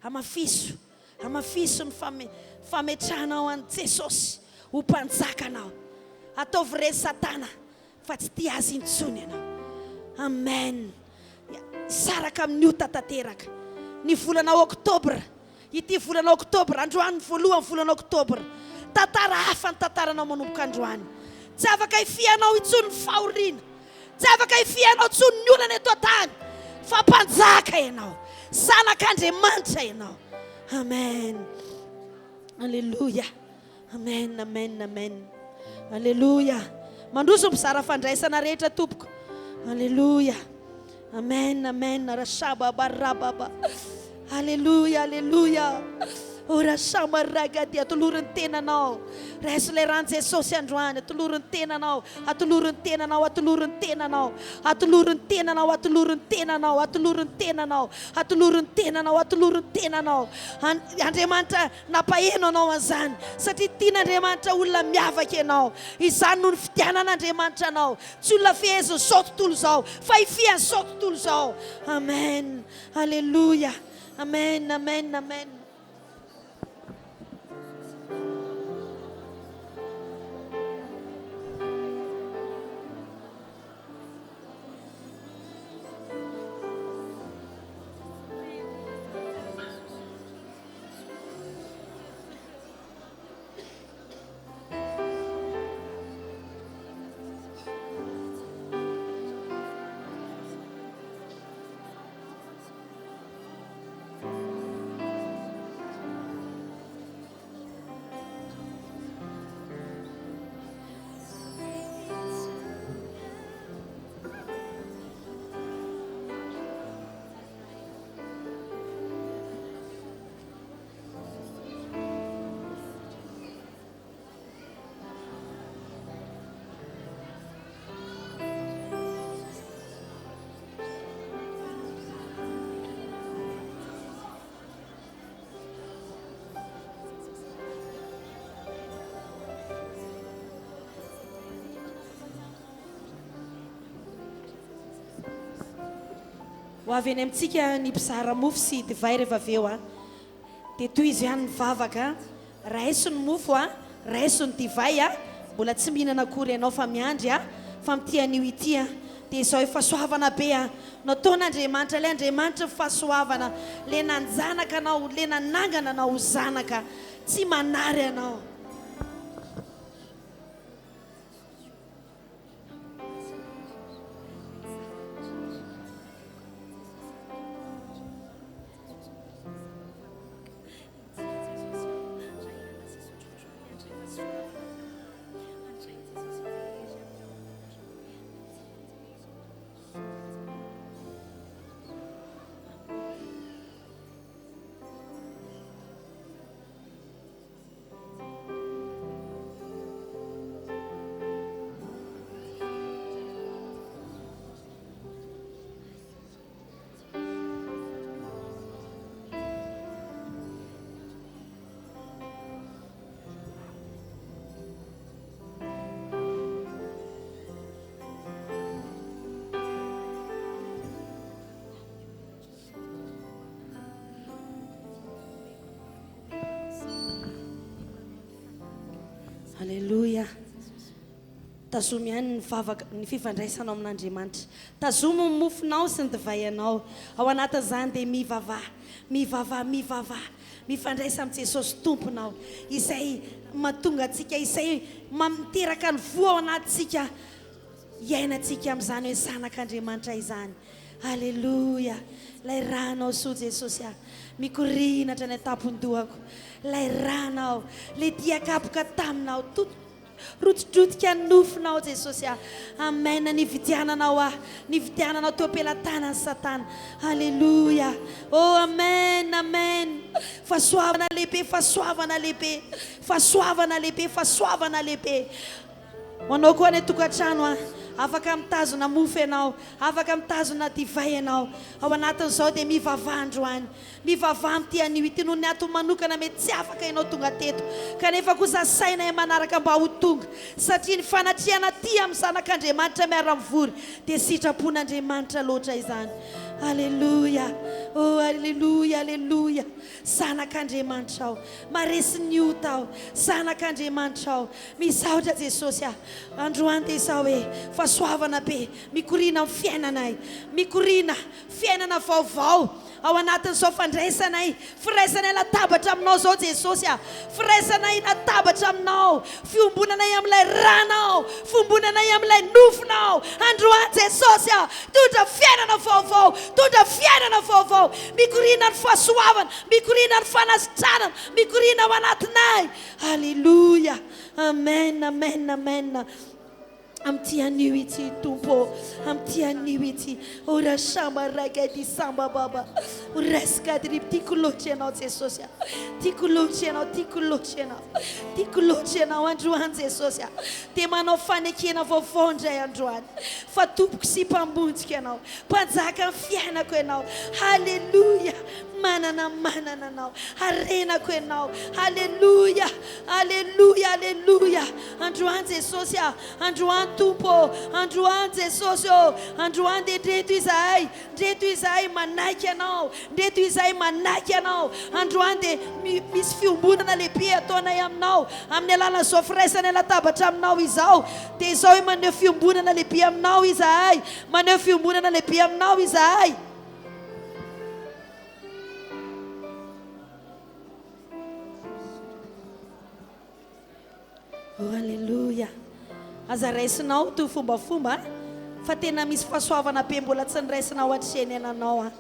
amafiso, amafiso ny fametranao an'i Jesosy ho mpanjakanao. Ataovy re Satana fa tsy tia azy intsony ianao. Amen. Saraka amin'ny ota tanteraka. Ny volana Oktobra, ity volana Oktobra, androany voalohany volana Oktobra, tantara hafa ny tantaranao manomboka androany. Tsy afaka hifianao intsony ny fahoriana, tsy afaka hifianao intsony ny olana eto an-tany, fa mpanjaka ianao, zanak'Andriamanitra ianao. Amen. Halleluja. Amen, amen, amen. Halleluja. Mandroso mpizara fandraisana rehetra tompoko. Halleluja. Amen, amen. Rasaba barababa. Halleluja, halleluja. ora samaraga dia atoloran'ny tenanao raiso le rano Jesosy androany atoloran'ny tenanao atoloran'ny tenanao atoloran'ny tenanao atoloran'ny tenanao atoloran'ny tenanao atoloran'ny tenanao atoloran'ny tenanao atoloran'ny tenanao Andriamanitra napaheno anao an'izany satria tian'Andriamanitra olona miavaka ianao izany no ny fidianan'Andriamanitra anao tsy olona feheziny sao tontolo izao fa ifiany sao tontolo izao amen alleluia amen amen amen ho avy eny amintsika ny mpizara mofo sy divay rehefa avy eo dia toy izy ihany mivavaka raiso ny mofo raiso ny divay mbola tsy mihinana akory ianao fa miandry fa mitian'io ity dia izao fahasoavana be nataon'Andriamanitra le Andriamanitra fahasoavana le nanjanaka anao le nanangana anao ho zanaka tsy manary anao Alleluia. Tazomy ihany ny fifandraisanao amin'Andriamanitra. Tazomy ny mofonao sy ny divayanao. Ao anatin'izany dia mivavah. Mifandraisa amin'ny Jesosy tomponao. Izay mahatonga antsika, izay miteraka ny voa ao anatintsika. Iainantsika amin'izany hoe zanak'Andriamanitra izany. Alleluia. Lay ranao so Jesosy mikorina hatrany an-tampon-dohako. Lay ranao, le diakapoka taminao, rotsodrotika ny nofinao Jesosy amen. Nividiananao teo am-pelantanan'ny Satana. Alleluia. Oh amen amen. Fahasoavana lehibe, fahasoavana lehibe, fahasoavana lehibe, fahasoavana lehibe. Manao koa ny tokantrano afaka mitazona mofo ianao, afaka mitazona divay ianao. Ao anatin'izao dia mivavaha androany, mivavaha amin'ity anio ity noho ny antony manokana mety tsy afaka ianao tonga teto kanefa kosa saina manaraka mba ho tonga satria ny fanatriana ty amin'ny zanak'Andriamanitra miara-mivory dia sitrapon'Andriamanitra loatra izany. Alleluia. Oh alleluia, alleluia. Zanak'Andriamanitra aho, maresy ny ota aho, zanak'Andriamanitra aho. Misaotra Jesosy androany dia izao hoe fahasoavana be mikorina amin'ny fiainanay, mikorina fiainana vaovao ao anatin'izao fandraisanay, firaisanay latabatra aminao zao Jesosy firaisanay latabatra aminao, fiombonanay amin'ilay ranao, fiombonanay amin'ilay nofinao androany Jesosy tondra fiainana vaovao, tondra fiainana vaovao, mikorina ny fahasoavana, mikorina ny fanasitranana, mikorina ao anatinay. Alleluia. Amen, amen, amen. Amty anio ity tompo, amty anio ity. Ora samba ragady samba baba. Resaka driby tiako loatra ianao Jesosy. Tiako loatra ianao, tiako loatra ianao. Tiako loatra ianao androany Jesosy. Dia manao fanekena vaovao indray androany. Fa tompoko sy mpambonjika ianao. Mpanjaka ny fiainako ianao. Halleluja. Manana anao. Harenako ianao. Halleluja. Halleluja. Halleluja. Androany Jesosy. Androany tompo. Androany Jesosy. Androany dia ndreto izahay manaiky ianao. Ndreto izahay manaiky ianao. Androany dia misy fiombonana lehibe ataonay aminao. Amin'ny alalan'izao firaisana latabatra aminao izao. Dia izao maneho fiombonana lehibe aminao izahay. Maneho fiombonana lehibe aminao izahay. Oh, halleluja. Aza raisinao to fombafomba fa tena misy fahasoavana be mbola tsy niraisinao hatreny iananao.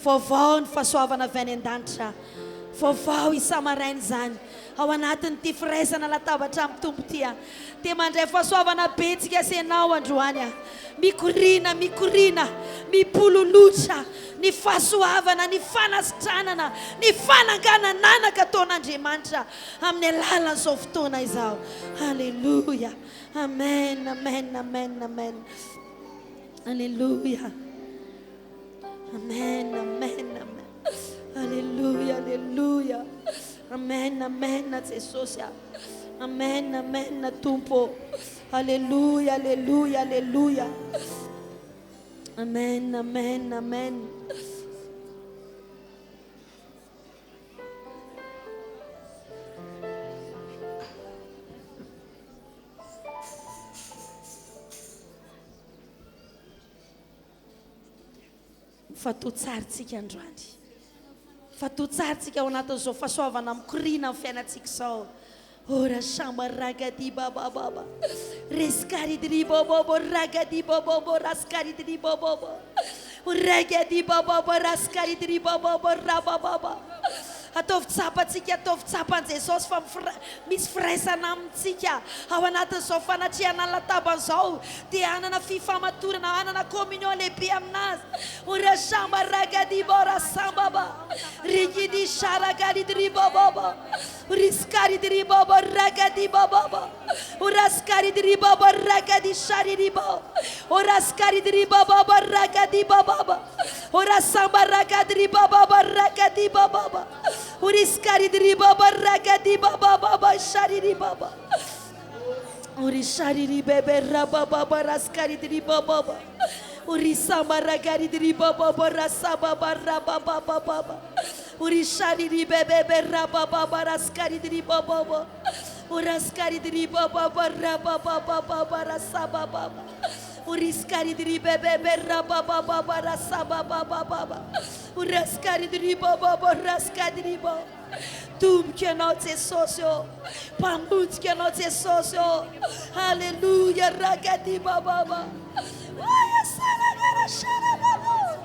Vaovao ny fahasoavana avy any an-danitra. Vaovao isa-maraina izany ao anatin'ity firaisana latabatra amin'ny tompo ity. Dia mandray fahasoavana betsika senao androany. Mikorina, mipololotra ny fahasoavana, ny fanasitranana, ny fananganananaka ataon'Andriamanitra amin'ny alalan'izao fotoana izao. Halleluja. Amen, amen, amen, amen. Halleluja. Amen, amen, amen. Halleluja, halleluja. Amen, amen, Jesosy. Amen, amen, tompo. Halleluja, halleluja, halleluja. Amen, amen, amen. Fatotsaritsika androany. Fatotsaritsika ao anatin'izao fahasoavana mikorina amin'ny fiainantsika izao. Ora samba ragadi baba baba. Reskari dri bobo ragadi bobo raskari dri bobo. Ragadi baba raskari dri bobo raba baba. Ataovy tsapantsika, ataovy tsapan Jesosy fa misy firaisana amintsika ao anatin'izao fanatriana lataban'izao dia anana fifamatorana, anana communion lehibe aminazy. Ora samba ragadi bora sambaba. Rigidi sharagadi dri bobo. Riskari dri bobo ragadi bobo. Uraskari dri bobo ragadi shari bobo. Uraskari dri bobo ragadi bobo. Ora samba ragadi bobo ragadi bobo. Uriskari dri bobo ragadi bobo shari bobo. Urishari bebe raba baba raskari dri bobo. Urisamba ragadi dri bobo rasaba raba baba. Urishari bebe raba baba raskari dri bobo. Uraskari dri bobo raba baba rasaba baba. Uriskari dri bebe raba baba rasaba baba. Uraskari dri bobo raskari dri bobo. Tum que não te socio, pambut que não te socio. Aleluia, ragadi baba. Aya sana shara baba.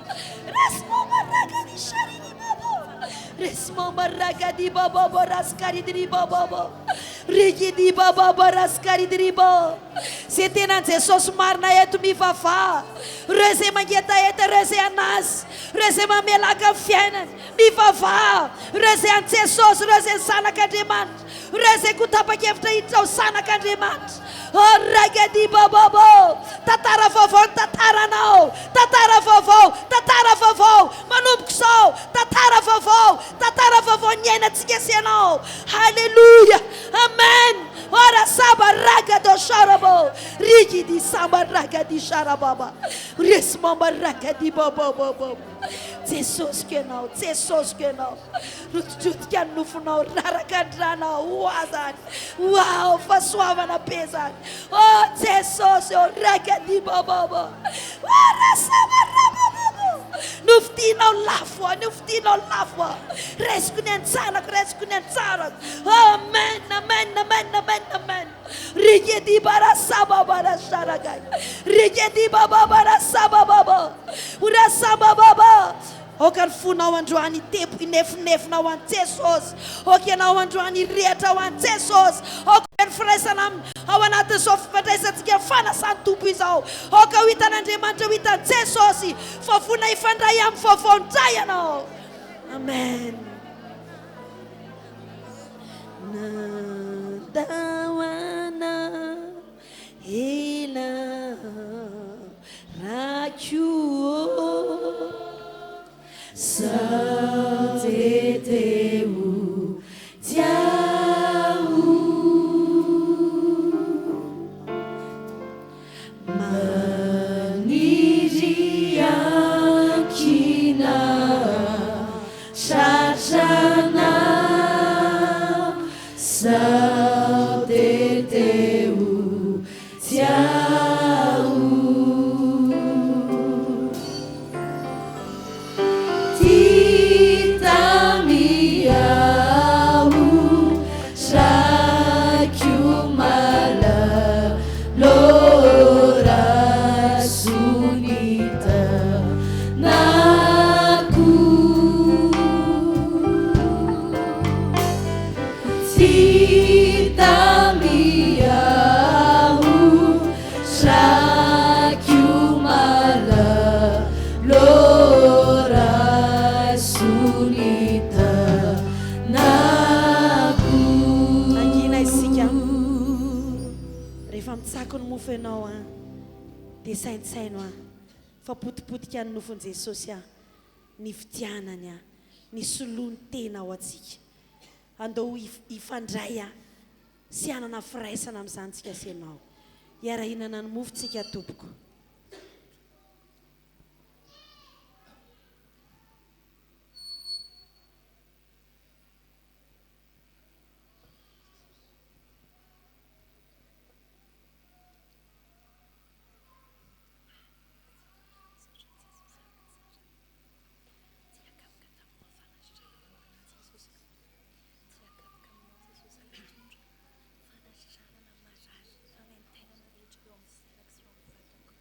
Resmoma ragadi shari baba. Resmoma ragadi baba raskari dri baba. Rigidi baba raskari dri baba. C'était dans Jesus marna etu mi fafa. Reze mageta eta reze anas. Reze mamela kafiana. Mi fafa. Reze antesos reze sana kademant. Reze kutapa kefta itau sana kademant. Oh ragadi baba. Tatara vovon tatara nao. Tatara vovon. Manupkso. Tatara vovon nyena tsikesiano. Hallelujah. Amen. Ora saba raga do sharabo. Rigi di samba raga di sharababa. Resmamba raga di bobo. Jesus que não. Rutjut que não funau rarakandrana uazan. Uau, fasuava na pesa. Oh, Jesus, o raga di bobo. Ora saba rababo. Nuftino lafwa. Reskunen sarak. Amen. Rigedi bara saba bara sharagai. Rigedi baba bara saba baba. Ura saba baba. Okan funa wandroani tempo nef na wan Jesus. Okan na wandroani reta wan Jesus. Okan firaisana ao anatin'izao fifandraisantsika fanasany tompo izao. Aoka ho hitan'Andriamanitra, ho hitan'i Jesosy fa vonina hifandray amin'ny vaovaondray ianao. Amen. Nandawana ela rakio Sateteu tiau maniriakina shashana sateteu tiau ianao dia saintsaino fa potipotika ny nofon' Jesosy ny fidianany ny soloany tena ao antsika andao ifandray sy anana firaisana amin'izantsika sy ianao iarahinana ny mofontsika tompoko.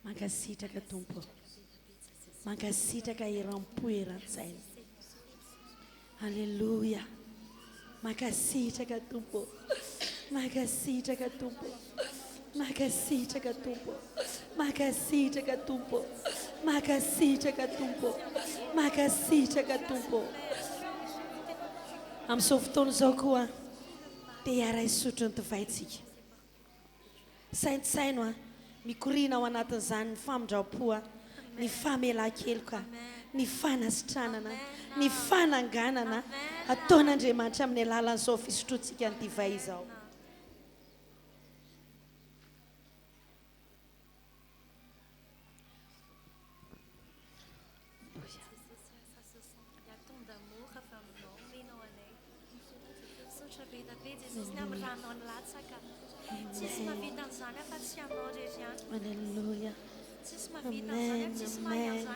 Mankasitraka tompo, mankasitraka iram-po iran-tsaina. Halleluja. Mankasitraka tompo, mankasitraka tompo, mankasitraka tompo, mankasitraka tompo, mankasitraka tompo, mankasitraka tompo. Amin'izao fotoana izao koa dia hiara hisotro ny divaintsika. Saintsaino mikorina ao anatin'izany ny famindram-po, ny famelan-keloka, ny fanasitranana, ny fananganana ataon'Andriamanitra amin'ny alalan'izao fisotrotsika ny divay izao. Halleluja. Amen, amen,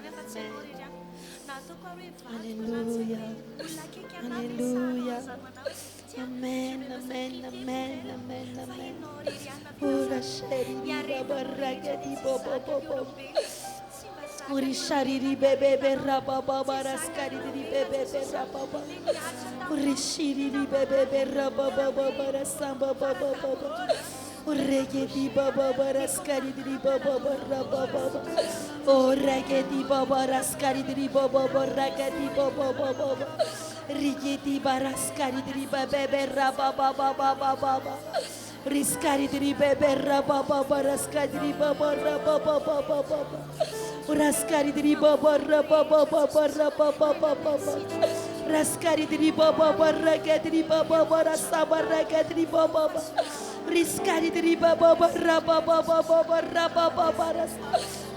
Halleluja. Halleluja. Amen, amen, amen, amen, amen. Ora sheri baba di bobo bobo. Uri shari bebe berra baba baraskari di bebe berra baba. Uri shiri bebe berra baba baba samba baba baba. Urege di baba baraskari di baba berra baba. Urege di baba raskari di baba berra di baba baba. Rigeti baraskari di bebe berra baba baba baba. Riskari di bebe berra baba baraskari di baba baba baba baba. Raskari di baba baba baba baba baba. Raskari di baba berra di baba barasaba di baba. Riskari di baba berra baba baba baras.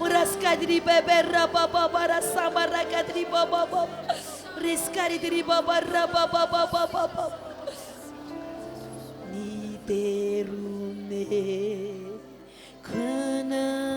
Raskari di bebe berra baba barasaba di baba. Riskari di baba berra baba baba. Ni terume kana.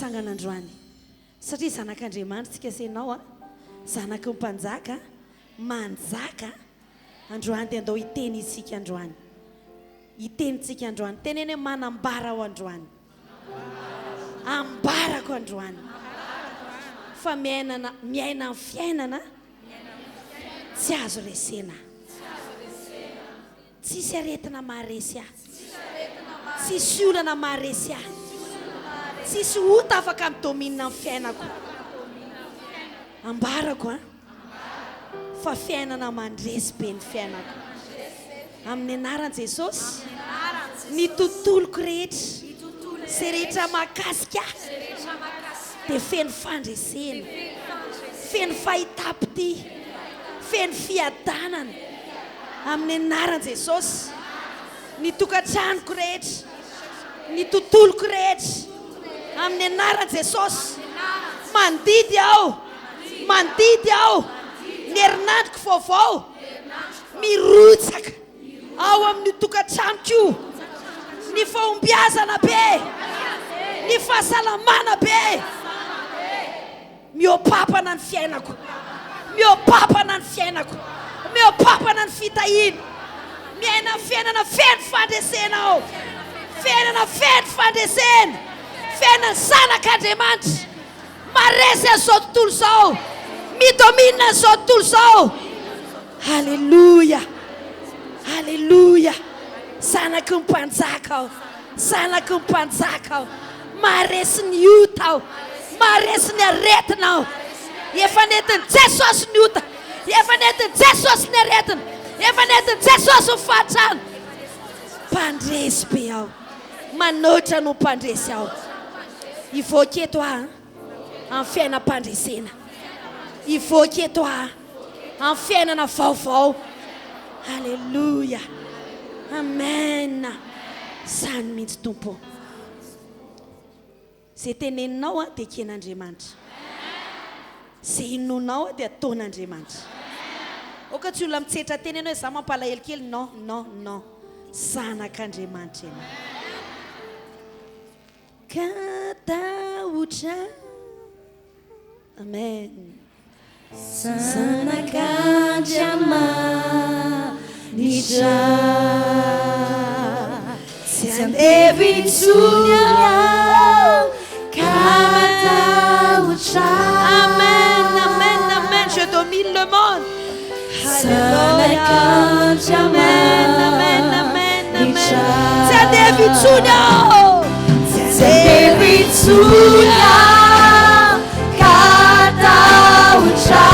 natsangana androany satria zanak'Andriamanitra tsika senao a zanaky ny mpanjaka manjaka androany dia andao hiteny isika androany hitenitsika androany teneny hoe manambara ao androany ambarako androany fa miaina ny fiainana tsy azo resena tsisy aretina maharesy ahy tsisy olana maharesy ahy tsisy ota afaka midomina amin'ny fiainako ambarako a fa fiainana mandresy be ny fiainako amin'ny anaran'i Jesosy ny tontoloko rehetra izay rehetra mahakasika dia feno fandresena feno fahitapity feno fiadanana amin'ny anaran'i Jesosy ny tokantranoko rehetra ny tontoloko rehetra amin'ny anaran'i Jesosy mandidy aho ny herinandroko vaovao mirotsaka ao amin'ny tokantranoko ny fahombiazana be ny fahasalamana be miopapana ny fiainako miopapana ny fiainako miopapana ny fitahina miaina fiainana feno fandresena ao fiainana feno fandresena fiainana zanak'Andriamanitra maresy an'izao tontolo izao midomina an'izao tontolo izao halleluja halleluja zanaky ny mpanjaka aho zanaky ny mpanjaka aho maharesy ny ota aho maharesy ny aretina aho efa nentin'i Jesosy ny ota efa nentin'i Jesosy ny aretina efa nentin'i Jesosy ny fahatrana mpandresy be aho manoatra no mpandresy aho ivoaka eto aho amin'ny fiainam-pandresena ivoaka eto aho amin'ny fiainana vaovao halleluja amen zany mihitsy tompo izay teneninao a dia ken'Andriamanitra izay inonao a dia ataon'Andriamanitra oka tsy olona mitsetra teny ianao hoe za mampalahelo kely non zanak'Andriamanitra ianao katahotra amen zanak'Andriamanitra tsy andevy intsony aho katahotra amen amen amen je domine le monde zanak'Andriamanitra amen amen amen tsy andevy intsony aho tsy andevy intsony aho katahotra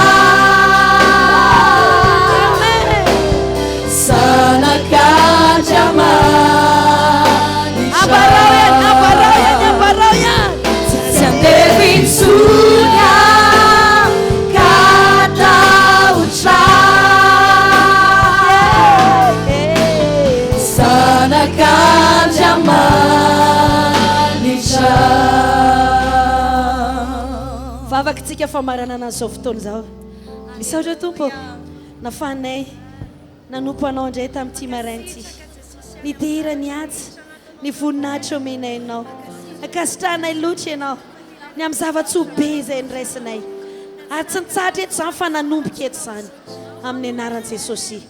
vavakytsika famaranana an'izao fotoana izao misaotra tompo nafanay nanompo anao indray tamin'ity marain'ity nidera ny ady ny voninahitra omenay ianao akasitranay loatra ianao ny amin'ny zava-tsoa be izay niraisinay ary tsy nitsatra eto izany fa nanomboka eto izany amin'ny anaran'i Jesosy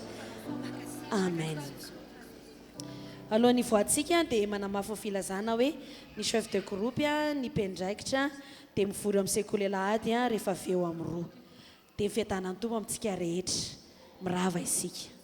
amen alohan'ny voantsika dia manamafy ny filazana hoe ny chef de groupe ny mpiandraikitra dia mivory amin'ny sekoly alahady rehefa avy eo amin'ny 2 dia ny fiadanan'ny tompo amintsika rehetra mirava isika